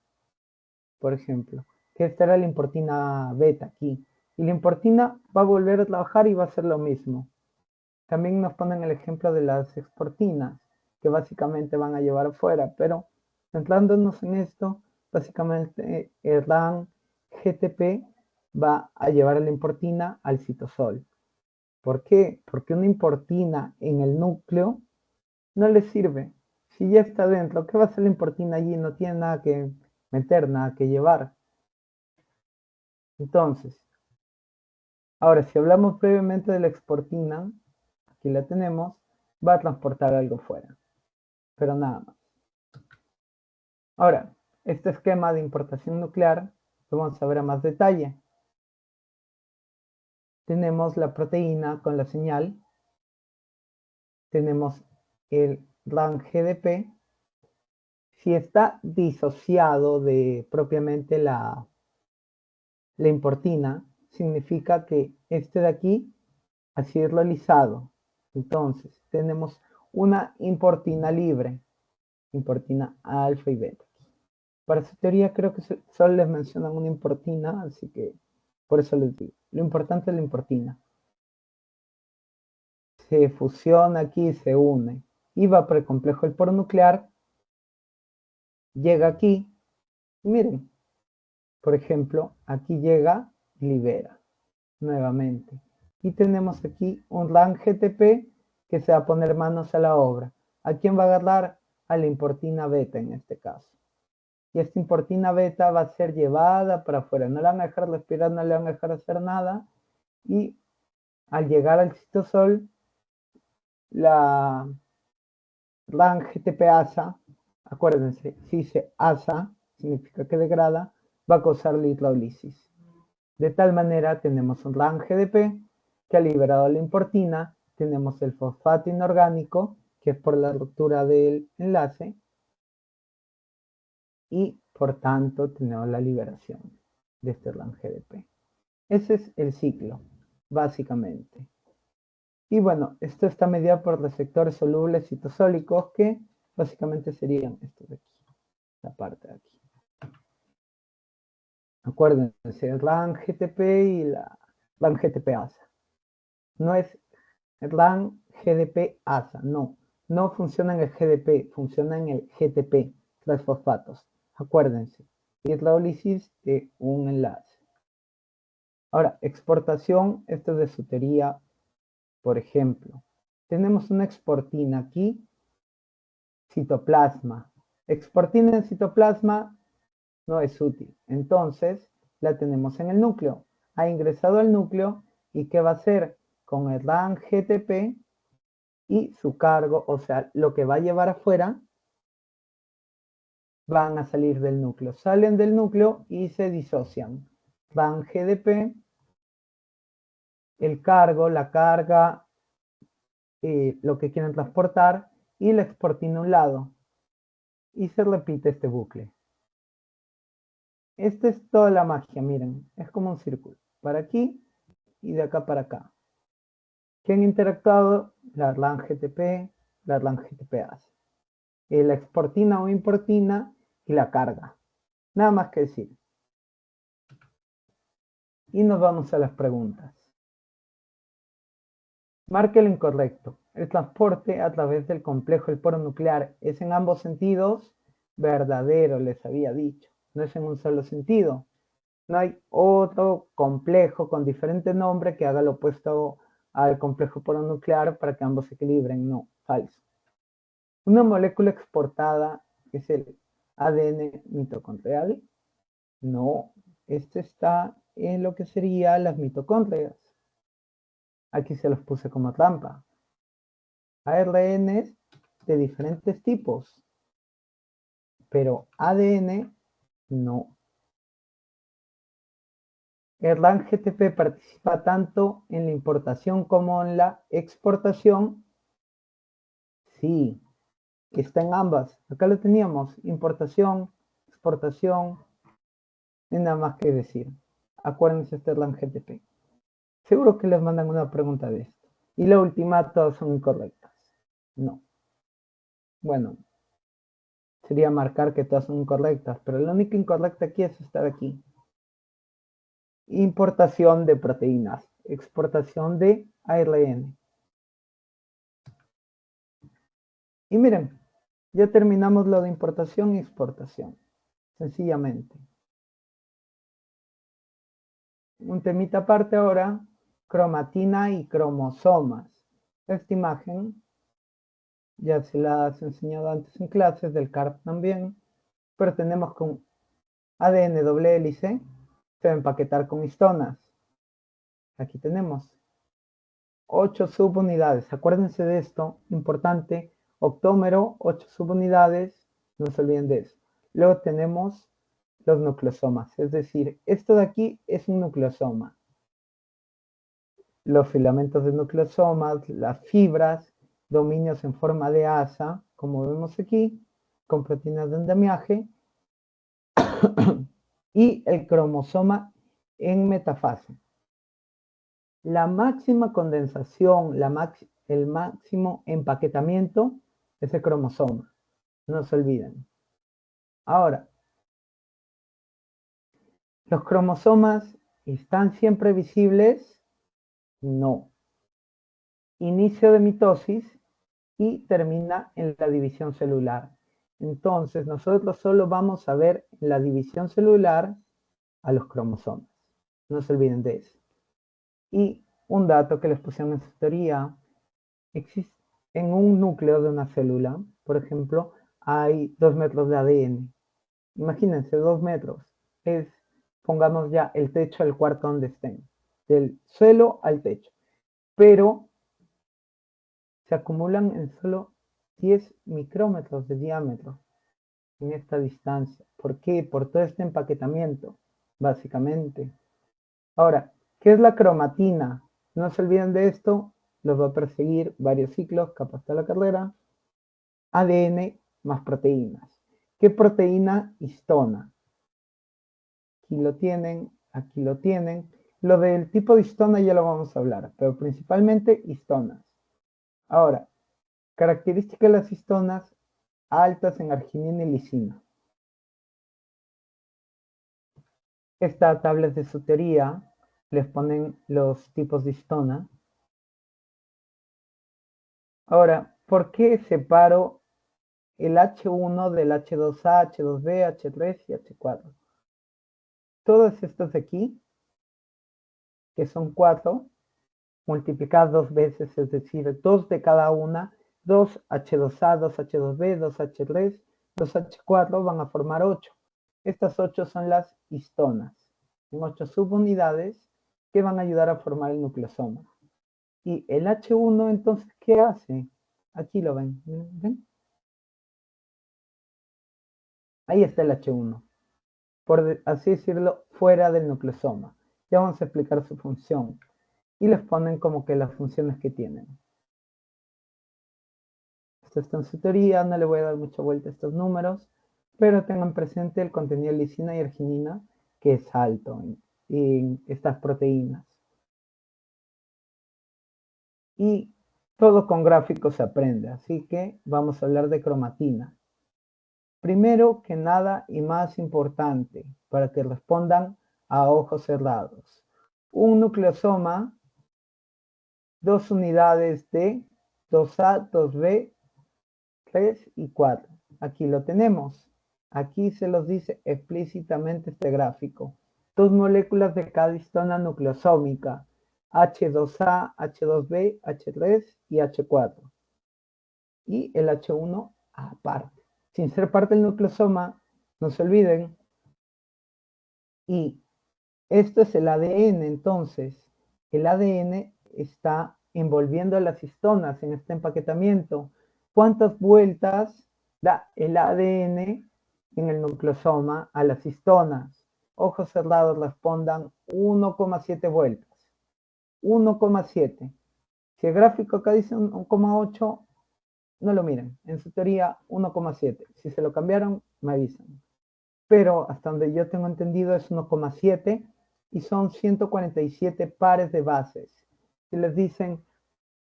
Por ejemplo, que esta era la importina beta aquí. Y la importina va a volver a trabajar y va a hacer lo mismo. También nos ponen el ejemplo de las exportinas, que básicamente van a llevar afuera, pero centrándonos en esto, básicamente el RAN GTP va a llevar a la importina al citosol. ¿Por qué? Porque una importina en el núcleo no le sirve. Si ya está dentro, ¿qué va a hacer la importina allí? No tiene nada que meter, nada que llevar. Entonces, ahora si hablamos brevemente de la exportina, aquí la tenemos, va a transportar algo fuera, pero nada más. Ahora, este esquema de importación nuclear lo vamos a ver a más detalle. Tenemos la proteína con la señal, tenemos el RAN GDP. Si está disociado de propiamente la importina, significa que este de aquí ha sido realizado. Entonces, tenemos una importina libre, importina alfa y beta. Para su teoría creo que solo les mencionan una importina, así que por eso les digo. Lo importante es la importina. Se fusiona aquí, se une y va por el complejo del poro nuclear, llega aquí, y miren, por ejemplo, aquí llega, libera nuevamente. Y tenemos aquí un RAN GTP que se va a poner manos a la obra. ¿A quién va a agarrar? A la importina beta en este caso. Y esta importina beta va a ser llevada para afuera. No la van a dejar respirar, no le van a dejar hacer nada. Y al llegar al citosol, la RAN GTP ASA, acuérdense, si dice ASA, significa que degrada, va a causar la hidrólisis. De tal manera tenemos un RAN GDP que ha liberado la importina, tenemos el fosfato inorgánico, que es por la ruptura del enlace, y por tanto tenemos la liberación de este RAN GDP. Ese es el ciclo, básicamente. Y bueno, esto está mediado por receptores solubles citosólicos que básicamente serían estos de aquí, la parte de aquí. Acuérdense, el RAN GTP y la RAN GTP ASA. No es RAN GDP ASA, no funciona en el GDP, funciona en el GTP, tres fosfatos. Acuérdense, hidrólisis de un enlace. Ahora, exportación, esto es de su teoría, por ejemplo. Tenemos una exportina aquí, citoplasma. Exportina en citoplasma no es útil. Entonces, la tenemos en el núcleo. Ha ingresado al núcleo y ¿qué va a hacer? Con el RAN GTP y su cargo, o sea, lo que va a llevar afuera, van a salir del núcleo. Salen del núcleo y se disocian. RAN GDP, el cargo, la carga, lo que quieren transportar y la exportina a un lado. Y se repite este bucle. Esta es toda la magia, miren, es como un círculo, para aquí y de acá para acá. ¿Qué han interactuado? La RLAN GTP, la RLAN GTP-AS, la exportina o importina y la carga. Nada más que decir. Y nos vamos a las preguntas. Marque el incorrecto. El transporte a través del complejo del poro nuclear es en ambos sentidos verdadero, les había dicho. No es en un solo sentido. No hay otro complejo con diferente nombre que haga lo opuesto al complejo poro nuclear para que ambos se equilibren. No, falso. Una molécula exportada es el ADN mitocondrial. No, este está en lo que serían las mitocondrias. Aquí se los puse como trampa. ARNs de diferentes tipos, pero ADN no. El RAN GTP participa tanto en la importación como en la exportación. Sí, está en ambas. Acá lo teníamos, importación, exportación, no hay nada más que decir. Acuérdense, este es la GTP. Seguro que les mandan una pregunta de esto. Y la última, todas son incorrectas. No. Bueno, sería marcar que todas son incorrectas, pero la única incorrecta aquí es esta de aquí. Importación de proteínas, exportación de ARN. Y miren, ya terminamos lo de importación y exportación, sencillamente. Un temita aparte ahora, cromatina y cromosomas. Esta imagen ya se la has enseñado antes en clases, del CARP también, pero tenemos con ADN doble hélice, se va a empaquetar con histonas. Aquí tenemos 8 subunidades. Acuérdense de esto, importante, octómero, 8 subunidades, no se olviden de eso. Luego tenemos los nucleosomas, es decir, esto de aquí es un nucleosoma. Los filamentos de nucleosomas, las fibras, dominios en forma de asa, como vemos aquí, con proteínas de andamiaje, y el cromosoma en metafase. La máxima condensación, el máximo empaquetamiento es el cromosoma. No se olviden. Ahora, ¿los cromosomas están siempre visibles? No. Inicio de mitosis y termina en la división celular. Entonces, nosotros solo vamos a ver en la división celular a los cromosomas. No se olviden de eso. Y un dato que les pusieron en su teoría, existe en un núcleo de una célula, por ejemplo, hay 2 metros de ADN. Imagínense, 2 metros. Es, pongamos ya, el techo del cuarto donde estén. Del suelo al techo. Pero se acumulan en solo 10 micrómetros de diámetro en esta distancia. ¿Por qué? Por todo este empaquetamiento, básicamente. Ahora, ¿qué es la cromatina? No se olviden de esto, los va a perseguir varios ciclos, capaz de la carrera. ADN más proteínas. ¿Qué proteína? Histona. Aquí lo tienen, aquí lo tienen. Lo del tipo de histona ya lo vamos a hablar, pero principalmente histonas. Ahora, características de las histonas altas en arginina y lisina. Esta tabla es de su teoría, les ponen los tipos de histona. Ahora, ¿por qué separo el H1 del H2A, H2B, H3 y H4? Todas estas de aquí, que son 4, multiplicadas 2 veces, es decir, 2 de cada una, 2 H2A, 2 H2B, 2 H3, 2 H4 van a formar 8. Estas 8 son las histonas, en 8 subunidades que van a ayudar a formar el nucleosoma. Y el H1, entonces, ¿qué hace? Aquí lo ven, ¿ven? Ahí está el H1, por así decirlo, fuera del nucleosoma. Ya vamos a explicar su función. Y les ponen como que las funciones que tienen. Esto está en su teoría, no le voy a dar mucha vuelta a estos números, pero tengan presente el contenido de lisina y arginina, que es alto en estas proteínas. Y todo con gráficos se aprende, así que vamos a hablar de cromatina. Primero que nada y más importante, para que respondan a ojos cerrados. Un nucleosoma, 2 unidades de 2A, 2B, 3 y 4. Aquí lo tenemos. Aquí se los dice explícitamente este gráfico. 2 moléculas de cada histona nucleosómica. H2A, H2B, H3 y H4. Y el H1 aparte. Sin ser parte del nucleosoma, no se olviden. Y esto es el ADN, entonces. El ADN está envolviendo a las histonas en este empaquetamiento. ¿Cuántas vueltas da el ADN en el nucleosoma a las histonas? Ojos cerrados respondan 1,7 vueltas. 1,7. Si el gráfico acá dice 1,8, no lo miren. En su teoría 1,7. Si se lo cambiaron, me avisan. Pero hasta donde yo tengo entendido es 1,7 y son 147 pares de bases. Si les dicen,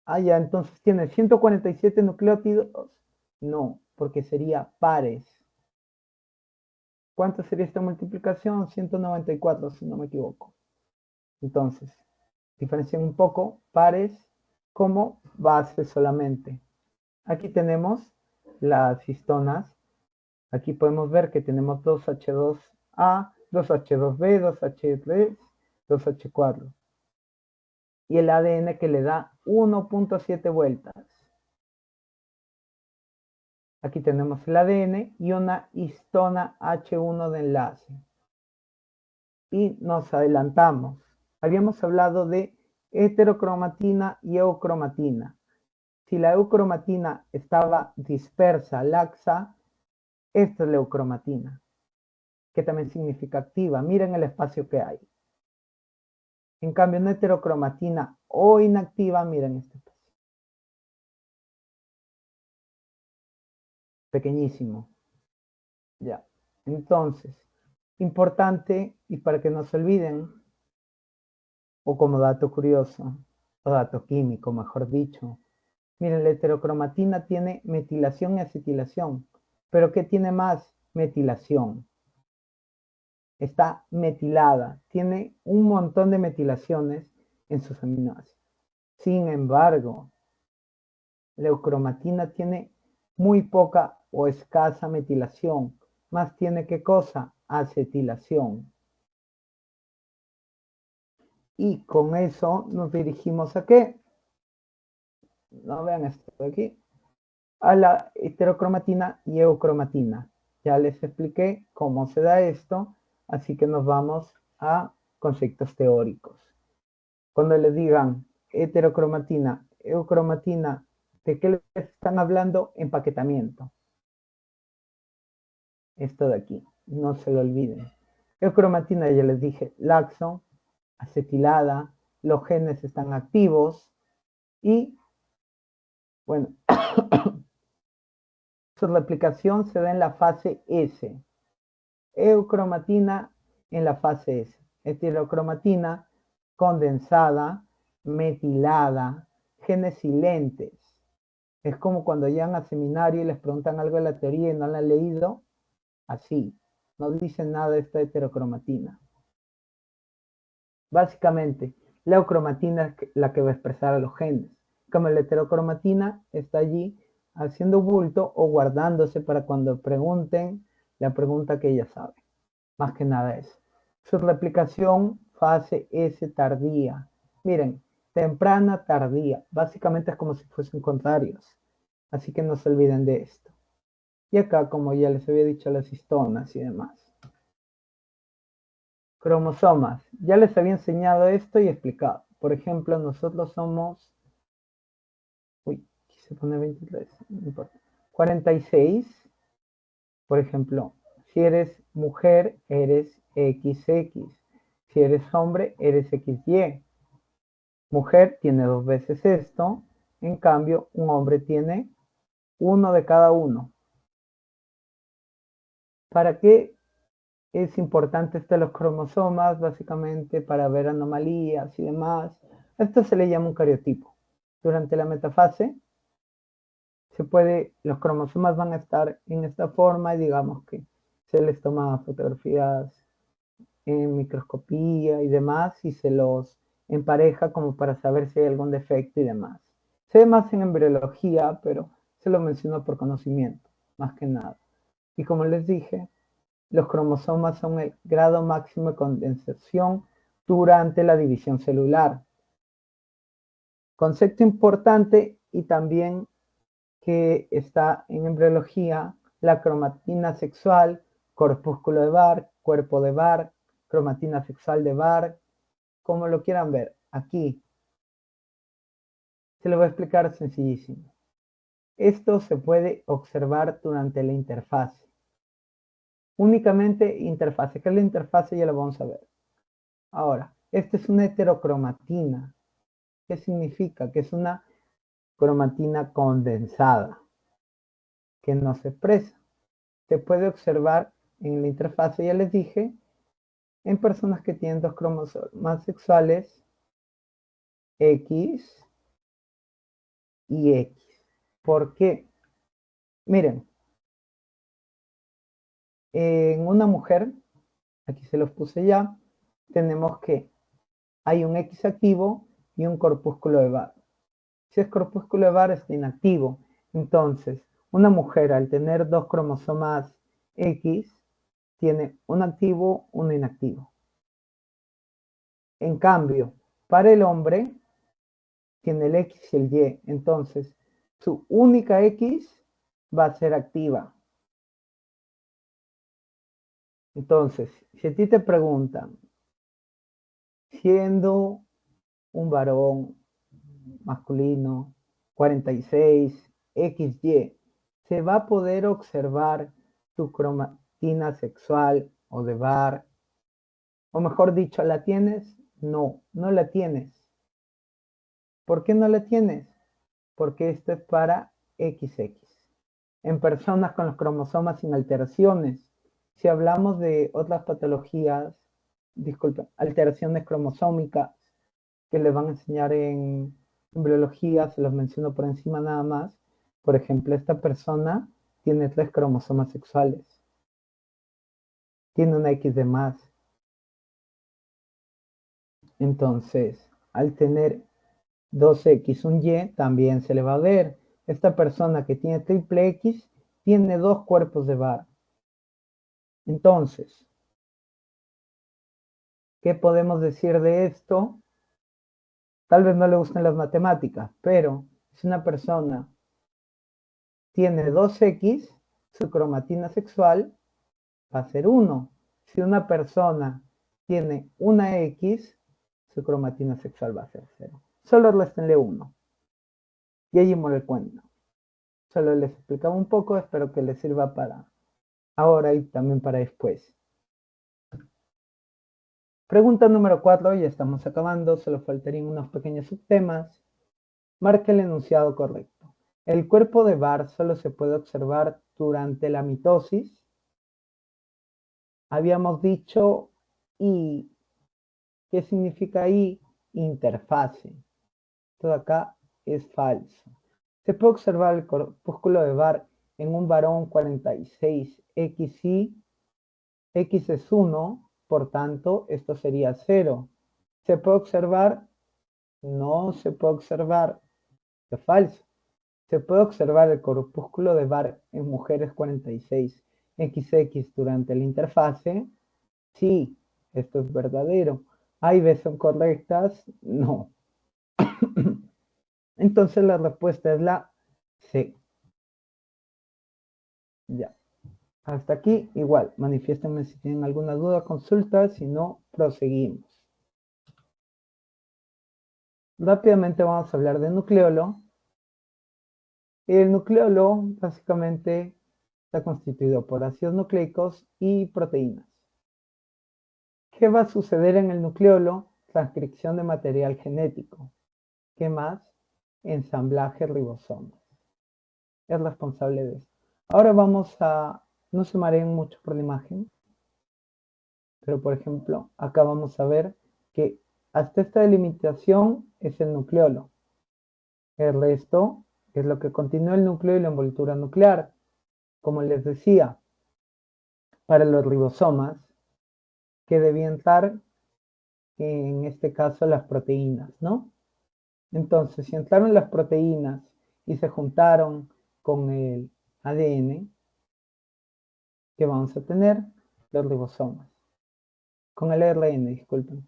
ah, ya, entonces tiene 147 nucleótidos, no, porque sería pares. ¿Cuánto sería esta multiplicación? 194, si no me equivoco. Entonces, diferencien un poco pares como bases solamente. Aquí tenemos las histonas. Aquí podemos ver que tenemos 2H2A, 2H2B, 2H3, 2H4. Y el ADN que le da 1.7 vueltas. Aquí tenemos el ADN y una histona H1 de enlace. Y nos adelantamos. Habíamos hablado de heterocromatina y eucromatina. Si la eucromatina estaba dispersa, laxa, esta es la eucromatina, que también significa activa. Miren el espacio que hay. En cambio, una heterocromatina o inactiva, miren este espacio. Pequeñísimo. Ya. Entonces, importante y para que no se olviden, o como dato curioso, o dato químico, mejor dicho. Miren, la heterocromatina tiene metilación y acetilación. ¿Pero qué tiene más? Metilación. Está metilada. Tiene un montón de metilaciones en sus aminoácidos. Sin embargo, la eucromatina tiene muy poca o escasa metilación. Más tiene ¿qué cosa? Acetilación. Y con eso nos dirigimos ¿a qué? No vean esto de aquí. A la heterocromatina y eucromatina. Ya les expliqué cómo se da esto, así que nos vamos a conceptos teóricos. Cuando les digan heterocromatina, eucromatina, ¿de qué les están hablando? Empaquetamiento. Esto de aquí, no se lo olviden. Eucromatina, ya les dije, laxo, acetilada, los genes están activos y, bueno, su replicación se da en la fase S. Eucromatina en la fase S. Heterocromatina condensada, metilada, genes silentes. Es como cuando llegan a seminario y les preguntan algo de la teoría y no la han leído. Así, no dicen nada de esta heterocromatina. Básicamente, la eucromatina es la que va a expresar a los genes. Como la heterocromatina está allí haciendo bulto o guardándose para cuando pregunten la pregunta que ella sabe. Más que nada eso. Su replicación, fase S tardía. Miren, temprana, tardía. Básicamente es como si fuesen contrarios. Así que no se olviden de esto. Y acá, como ya les había dicho, las histonas y demás. Cromosomas. Ya les había enseñado esto y explicado. Por ejemplo, nosotros somos... Uy, quise poner 23, no importa. 46. Por ejemplo, si eres mujer, eres XX. Si eres hombre, eres XY. Mujer tiene 2 veces esto. En cambio, un hombre tiene uno de cada uno. ¿Para qué es importante esto de los cromosomas? Básicamente para ver anomalías y demás. Esto se le llama un cariotipo. Durante la metafase, los cromosomas van a estar en esta forma y digamos que se les toma fotografías en microscopía y demás y se los empareja como para saber si hay algún defecto y demás. Se ve más en embriología, pero se lo menciono por conocimiento, más que nada. Y como les dije, los cromosomas son el grado máximo de condensación durante la división celular. Concepto importante y también que está en embriología, la cromatina sexual, corpúsculo de Barr, cuerpo de Barr, cromatina sexual de Barr, como lo quieran ver. Aquí se lo voy a explicar sencillísimo. Esto se puede observar durante la interfase. Únicamente interfase. ¿Qué es la interfase? Ya lo vamos a ver. Ahora, esta es una heterocromatina. ¿Qué significa? Que es una cromatina condensada. que no se expresa. Se puede observar en la interfase, ya les dije, en personas que tienen dos cromosomas sexuales, X y X. ¿Por qué? Miren, en una mujer, aquí se los puse ya, tenemos que hay un X activo y un corpúsculo de Barr. Si es corpúsculo de Barr está inactivo. Entonces, una mujer al tener dos cromosomas X tiene un activo, uno inactivo. En cambio, para el hombre tiene el X y el Y. Entonces, su única X va a ser activa. Entonces, si a ti te preguntan, siendo un varón masculino 46 XY, se va a poder observar tu cromatina sexual o de Barr, o mejor dicho, ¿la tienes? No, no la tienes. ¿Por qué no la tienes? Porque esto es para XX. En personas con los cromosomas sin alteraciones. Si hablamos de otras patologías, disculpen, alteraciones cromosómicas que les van a enseñar en biología, se los menciono por encima nada más. Por ejemplo, esta persona tiene 3 cromosomas sexuales, tiene una X de más. Entonces, al tener 2X, un Y, también se le va a ver. Esta persona que tiene triple X tiene 2 cuerpos de Barr. Entonces, ¿qué podemos decir de esto? Tal vez no le gusten las matemáticas, pero si una persona tiene 2X, su cromatina sexual va a ser 1. Si una persona tiene una X, su cromatina sexual va a ser 0. Solo restenle 1. Y allí muere el cuento. Solo les explicaba un poco, espero que les sirva para ahora y también para después. Pregunta número 4, ya estamos acabando, solo faltarían unos pequeños subtemas. Marca el enunciado correcto. El cuerpo de Barr solo se puede observar durante la mitosis. Habíamos dicho I. ¿Qué significa I? Interfase. Todo acá es falso. Se puede observar el corpúsculo de Barr en un varón 46XY. X es 1, por tanto, esto sería 0. ¿Se puede observar? No se puede observar. Es falso. Se puede observar el corpúsculo de Barr en mujeres 46XX durante la interfase. Sí, esto es verdadero. ¿Hay veces son correctas? No. Entonces la respuesta es la C. Ya. Hasta aquí, igual, manifiéstenme si tienen alguna duda, consulta, si no, proseguimos. Rápidamente vamos a hablar de nucleolo. El nucleolo básicamente está constituido por ácidos nucleicos y proteínas. ¿Qué va a suceder en el nucleolo? Transcripción de material genético. ¿Qué más? Ensamblaje ribosomas. Es responsable de esto. Ahora vamos a, no se mareen mucho por la imagen, pero por ejemplo, acá vamos a ver que hasta esta delimitación es el nucleolo. El resto es lo que continúa el núcleo y la envoltura nuclear. Como les decía, para los ribosomas, que debían estar, en este caso, las proteínas, ¿no? Entonces, si entraron las proteínas y se juntaron con el ADN, ¿qué vamos a tener? Los ribosomas. Con el ARN, disculpen.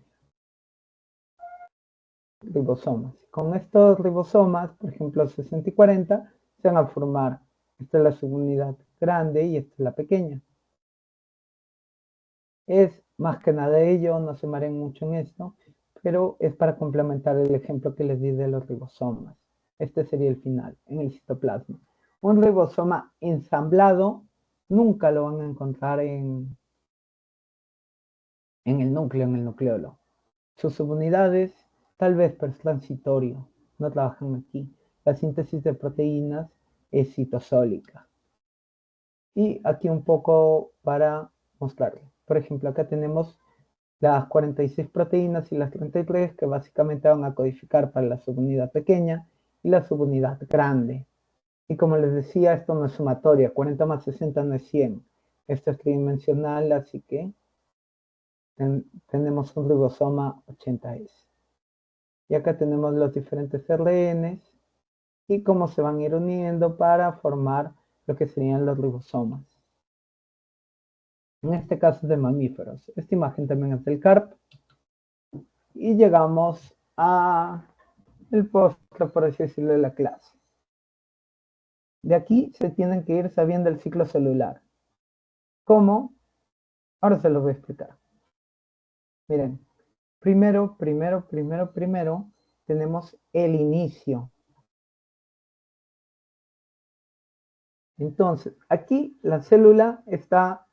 Ribosomas. Con estos ribosomas, por ejemplo, 60 y 40, se van a formar. Esta es la subunidad grande y esta es la pequeña. Es más que nada ello, no se mareen mucho en esto, pero es para complementar el ejemplo que les di de los ribosomas. Este sería el final, en el citoplasma. Un ribosoma ensamblado nunca lo van a encontrar en el núcleo, en el nucleolo. Sus subunidades, tal vez, pero es transitorio, no trabajan aquí. La síntesis de proteínas es citosólica. Y aquí un poco para mostrarles. Por ejemplo, acá tenemos las 46 proteínas y las 33 que básicamente van a codificar para la subunidad pequeña y la subunidad grande. Y como les decía, esto no es sumatoria, 40 más 60 no es 100. Esto es tridimensional, así que tenemos un ribosoma 80S. Y acá tenemos los diferentes RNs y cómo se van a ir uniendo para formar lo que serían los ribosomas. En este caso es de mamíferos. Esta imagen también es del carp. Y llegamos a el postre, por así decirlo, de la clase. De aquí se tienen que ir sabiendo el ciclo celular. ¿Cómo? Ahora se los voy a explicar. Miren, primero tenemos el inicio. Entonces, aquí la célula está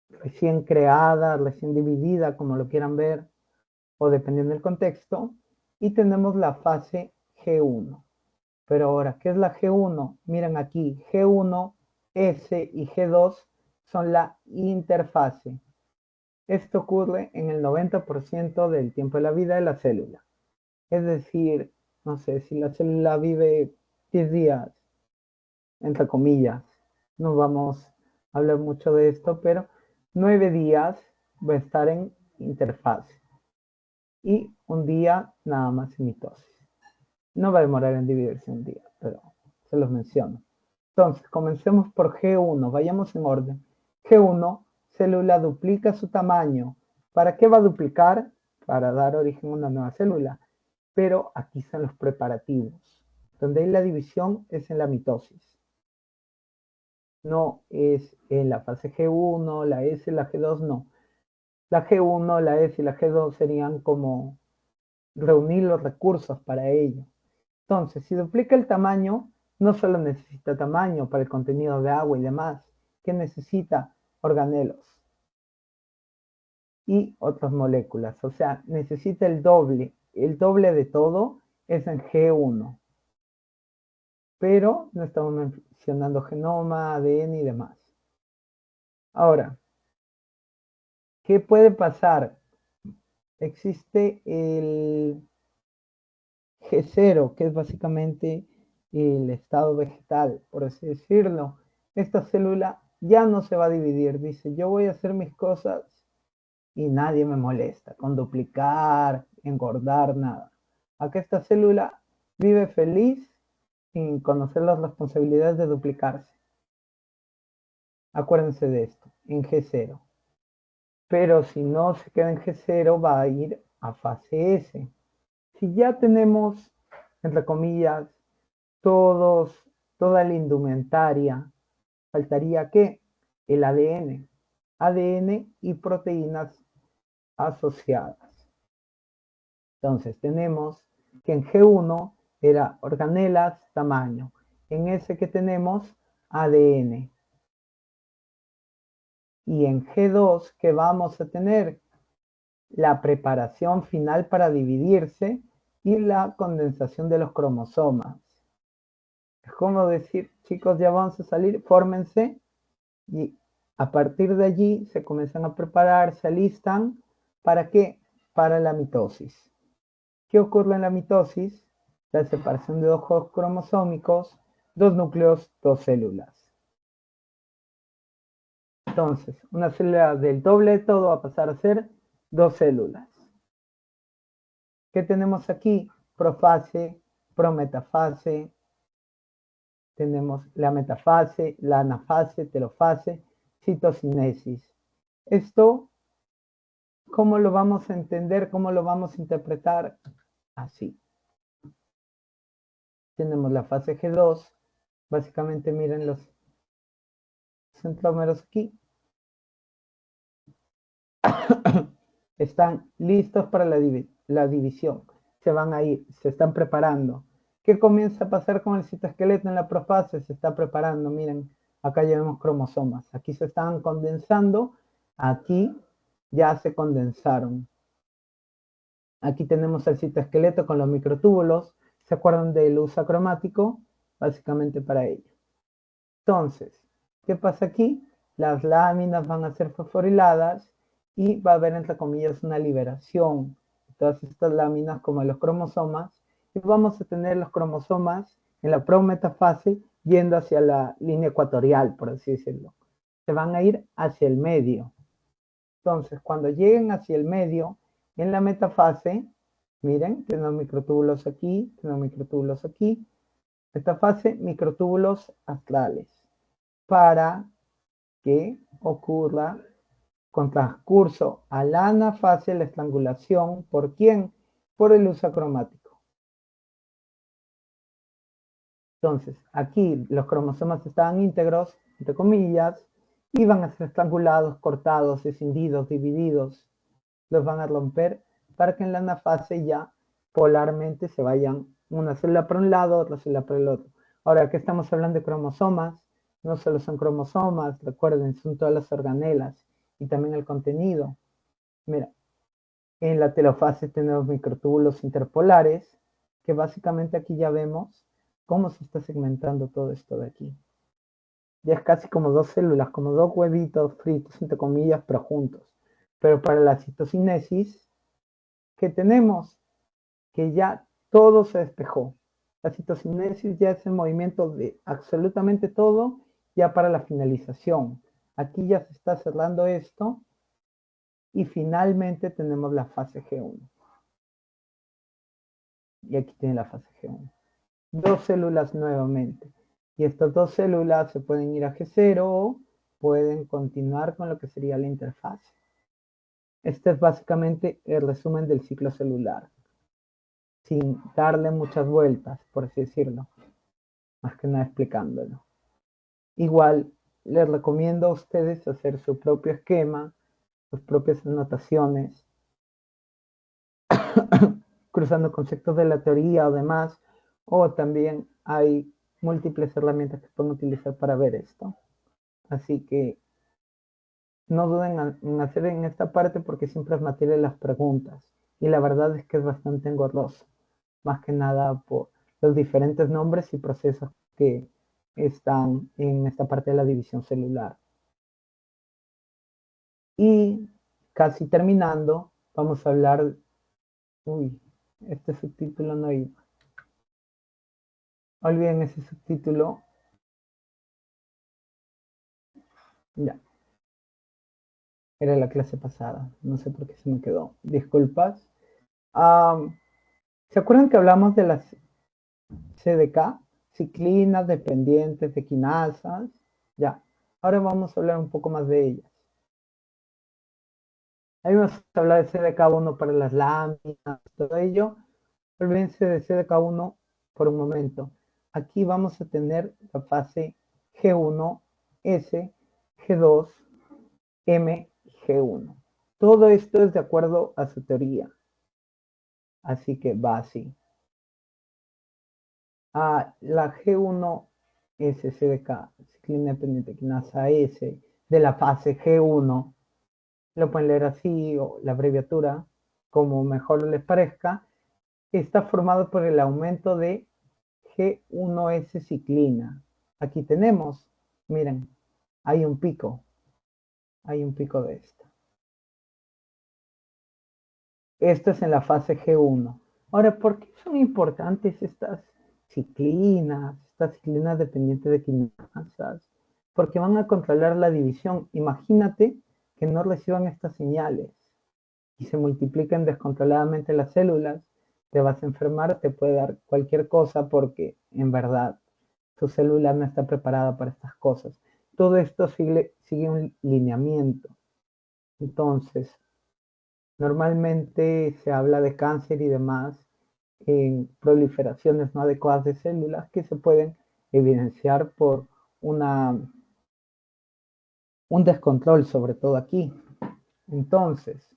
recién creada, recién dividida, como lo quieran ver, o dependiendo del contexto, y tenemos la fase G1. Pero ahora, ¿qué es la G1? Miren aquí, G1, S y G2 son la interfase. Esto ocurre en el 90% del tiempo de la vida de la célula. Es decir, no sé, si la célula vive 10 días, entre comillas, no vamos a hablar mucho de esto, pero 9 días va a estar en interfase y un día nada más en mitosis. No va a demorar en dividirse un día, pero se los menciono. Entonces, comencemos por G1, vayamos en orden. G1, célula duplica su tamaño. ¿Para qué va a duplicar? Para dar origen a una nueva célula. Pero aquí están los preparativos. Donde hay la división es en la mitosis. No es en la fase G1, la S, la G2, no. La G1, la S y la G2 serían como reunir los recursos para ello. Entonces, si duplica el tamaño, no solo necesita tamaño para el contenido de agua y demás, que necesita organelos y otras moléculas. O sea, necesita el doble. El doble de todo es en G1. Pero no estamos mencionando genoma, ADN y demás. Ahora, ¿qué puede pasar? Existe el G0, que es básicamente el estado vegetal, por así decirlo. Esta célula ya no se va a dividir, dice, yo voy a hacer mis cosas y nadie me molesta con duplicar, engordar, nada. Acá esta célula vive feliz sin conocer las responsabilidades de duplicarse. Acuérdense de esto, en G0. Pero si no se queda en G0, va a ir a fase S. Si ya tenemos, entre comillas, toda la indumentaria, faltaría ¿qué? El ADN. ADN y proteínas asociadas. Entonces tenemos que en G1 era organelas, tamaño. En ese que tenemos ADN. Y en G2 que vamos a tener la preparación final para dividirse y la condensación de los cromosomas. Es como decir, chicos, ya vamos a salir, fórmense y a partir de allí se comienzan a preparar, se alistan. ¿Para qué? Para la mitosis. ¿Qué ocurre en la mitosis? La separación de dos juegos cromosómicos, dos núcleos, dos células. Entonces, una célula del doble de todo va a pasar a ser dos células. ¿Qué tenemos aquí? Profase, prometafase, tenemos la metafase, la anafase, telofase, citocinesis. Esto, ¿cómo lo vamos a entender? ¿Cómo lo vamos a interpretar? Así. Tenemos la fase G2. Básicamente miren los centrómeros aquí. Están listos para la división. Se van a ir, se están preparando. ¿Qué comienza a pasar con el citoesqueleto en la profase? Se está preparando, miren, acá ya vemos cromosomas. Aquí se están condensando, aquí ya se condensaron. Aquí tenemos el citoesqueleto con los microtúbulos. ¿Se acuerdan del uso cromático? Básicamente para ello. Entonces, ¿Qué pasa aquí? Las láminas van a ser fosforiladas y va a haber, entre comillas, una liberación de todas estas láminas como los cromosomas, y vamos a tener los cromosomas en la prometafase yendo hacia la línea ecuatorial, por así decirlo. Se van a ir hacia el medio. Entonces, cuando lleguen hacia el medio, en la metafase, miren, tenemos microtúbulos aquí, tenemos microtúbulos aquí. Metafase, microtúbulos astrales. Para que ocurra con transcurso a la anafase la estrangulación. ¿Por quién? Por el uso cromático. Entonces, aquí los cromosomas estaban íntegros, entre comillas, y van a ser estrangulados, cortados, escindidos, divididos. Los van a romper para que en la anafase ya polarmente se vayan una célula por un lado, otra célula por el otro. Ahora, aquí estamos hablando de cromosomas, no solo son cromosomas, recuerden, son todas las organelas y también el contenido. Mira, en la telofase tenemos microtúbulos interpolares, que básicamente aquí ya vemos cómo se está segmentando todo esto de aquí. Ya es casi como dos células, como dos huevitos fritos, entre comillas, pero juntos. Pero para la citocinesis, ¿qué tenemos? Que ya todo se despejó. La citocinesis ya es el movimiento de absolutamente todo, ya para la finalización. Aquí ya se está cerrando esto y finalmente tenemos la fase G1. Y aquí tiene la fase G1. Dos células nuevamente. Y estas dos células se pueden ir a G0 o pueden continuar con lo que sería la interfase. Este es básicamente el resumen del ciclo celular, sin darle muchas vueltas, por así decirlo, más que nada explicándolo. Igual, les recomiendo a ustedes hacer su propio esquema, sus propias anotaciones, cruzando conceptos de la teoría o demás, o también hay múltiples herramientas que pueden utilizar para ver esto. Así que no duden en hacer en esta parte porque siempre es materia de las preguntas. Y la verdad es que es bastante engorroso, más que nada por los diferentes nombres y procesos que están en esta parte de la división celular. Y casi terminando, vamos a hablar, uy, este subtítulo no iba. Olviden ese subtítulo. Ya, era la clase pasada, no sé por qué se me quedó. Disculpas. ¿Se acuerdan que hablamos de las CDK? Ciclinas dependientes de quinasas. Ya, ahora vamos a hablar un poco más de ellas. Ahí vamos a hablar de CDK1 para las láminas, todo ello. Olvídense de CDK1 por un momento. Aquí vamos a tener la fase G1S, G2, M y G1. Todo esto es de acuerdo a su teoría. Así que va así. La G1S CDK, ciclina dependiente quinasa S, de la fase G1, lo pueden leer así o la abreviatura, como mejor les parezca, está formado por el aumento de G1S ciclina. Aquí tenemos, miren, hay un pico de esto. Esto es en la fase G1. Ahora, ¿por qué son importantes estas ciclinas dependientes de quinasas? Porque van a controlar la división. Imagínate que no reciban estas señales y se multipliquen descontroladamente las células, te vas a enfermar, te puede dar cualquier cosa porque en verdad tu célula no está preparada para estas cosas. Todo esto sigue un lineamiento. Entonces, normalmente se habla de cáncer y demás en proliferaciones no adecuadas de células que se pueden evidenciar por un descontrol, sobre todo aquí. Entonces,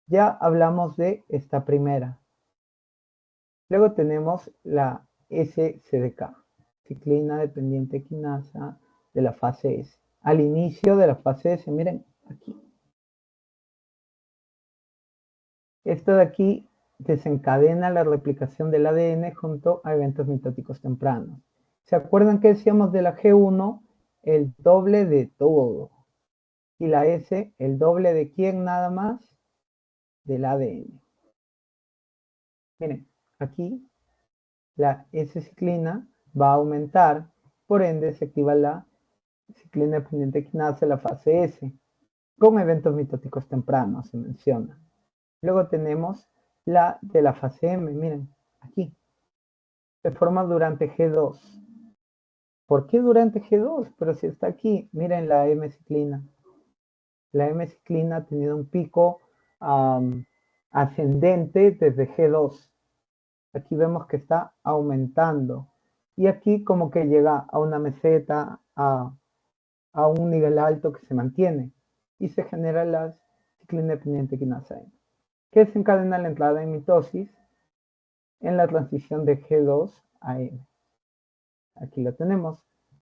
ya hablamos de esta primera. Luego tenemos la SCDK, ciclina dependiente quinasa de la fase S. Al inicio de la fase S, miren aquí. Esto de aquí desencadena la replicación del ADN junto a eventos mitóticos tempranos. ¿Se acuerdan que decíamos de la G1? el doble de todo. Y la S, ¿el doble de quién nada más? Del ADN. Miren, aquí la S-ciclina va a aumentar, por ende se activa la ciclina dependiente quinasa, la fase S, con eventos mitóticos tempranos, se menciona. Luego tenemos la de la fase M, miren, aquí. Se forma durante G2. ¿Por qué durante G2? Pero si está aquí, miren la M-ciclina. La M-ciclina ha tenido un pico ascendente desde G2. Aquí vemos que está aumentando. Y aquí como que llega a una meseta, a un nivel alto que se mantiene. Y se genera la ciclina dependiente quinasa M, que desencadena la entrada en mitosis en la transición de G2 a M. Aquí lo tenemos,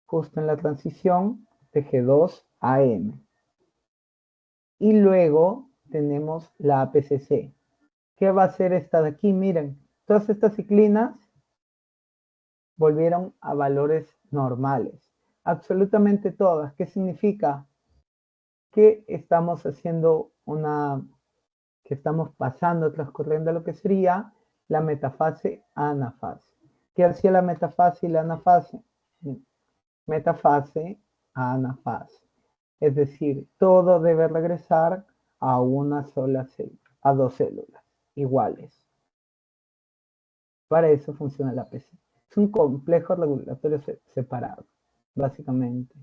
justo en la transición de G2 a M. Y luego tenemos la APCC. ¿Qué va a hacer esta de aquí? Miren, todas estas ciclinas volvieron a valores normales. Absolutamente todas. ¿Qué significa? Que estamos haciendo que estamos pasando, transcurriendo lo que sería la metafase a anafase. ¿Qué hacía la metafase y la anafase? Metafase a anafase. Es decir, todo debe regresar a una sola célula, a dos células iguales. Para eso funciona la PC. Es un complejo regulatorio separado, básicamente.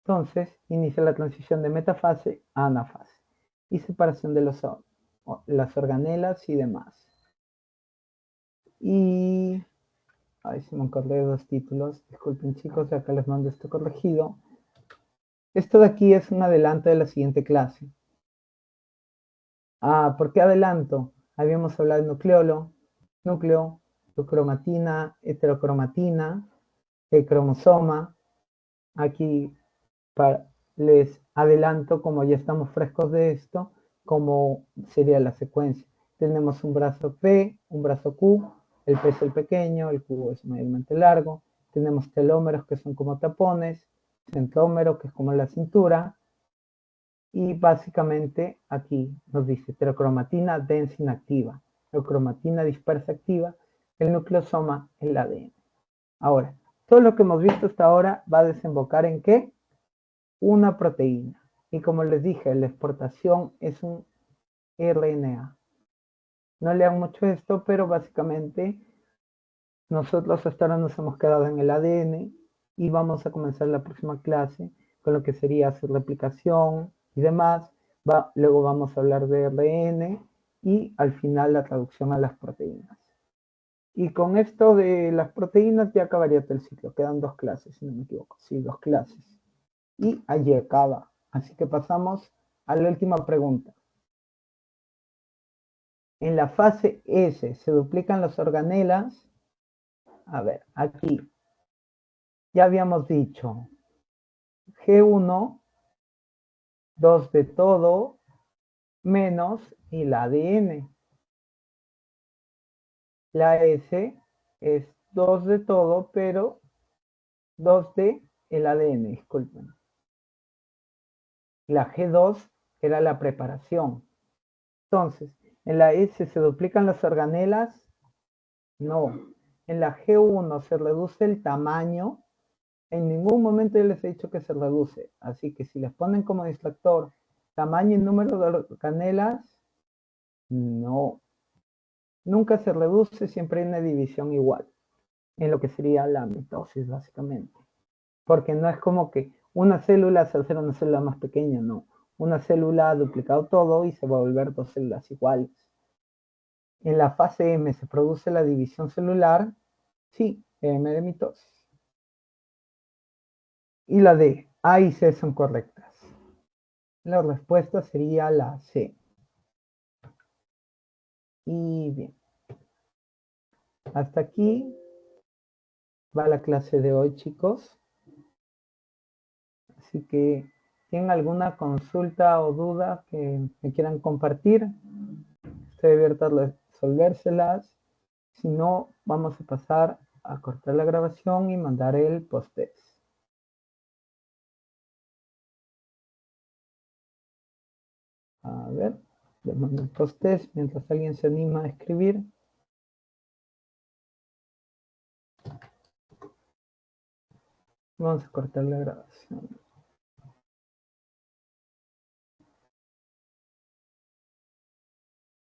Entonces, inicia la transición de metafase a anafase y separación de las organelas y demás. Y, ay, se me acordé de dos títulos. Disculpen chicos, acá les mando esto corregido. Esto de aquí es un adelanto de la siguiente clase. ¿Por qué adelanto? Habíamos hablado de núcleo, cromatina, heterocromatina, el cromosoma. Aquí les adelanto, como ya estamos frescos de esto, cómo sería la secuencia. Tenemos un brazo P, un brazo Q, el P es el pequeño, el Q es mayormente largo. Tenemos telómeros que son como tapones, centrómero que es como la cintura, y básicamente aquí nos dice heterocromatina densa inactiva, heterocromatina dispersa activa, el nucleosoma, el ADN. Ahora, todo lo que hemos visto hasta ahora va a desembocar en ¿qué? Una proteína. Y como les dije, la exportación es un RNA. No lean mucho esto, pero básicamente nosotros hasta ahora nos hemos quedado en el ADN y vamos a comenzar la próxima clase con lo que sería su replicación y demás. Luego vamos a hablar de RN y al final la traducción a las proteínas. Y con esto de las proteínas ya acabaría el ciclo. Quedan dos clases, si no me equivoco. Sí, dos clases. Y allí acaba. Así que pasamos a la última pregunta. En la fase S se duplican las organelas. A ver, aquí ya habíamos dicho G1, 2 de todo, menos el ADN. La S es 2 de todo, pero 2 de el ADN, disculpen. La G2 era la preparación. Entonces, en la S se duplican las organelas. No. En la G1 se reduce el tamaño. En ningún momento yo les he dicho que se reduce. Así que si les ponen como distractor tamaño y número de organelas, no. Nunca se reduce, siempre hay una división igual. En lo que sería la mitosis, básicamente. Porque no es como que una célula se hace una célula más pequeña, no. Una célula ha duplicado todo y se va a volver dos células iguales. En la fase M se produce la división celular, sí, M de mitosis. Y la D, A y C son correctas. La respuesta sería la C. Y bien, hasta aquí va la clase de hoy, chicos. Así que, ¿tienen alguna consulta o duda que me quieran compartir? Estoy abierto a resolvérselas. Si no, vamos a pasar a cortar la grabación y mandar el post-test. A ver, les mando un post-test mientras alguien se anima a escribir. Vamos a cortar la grabación.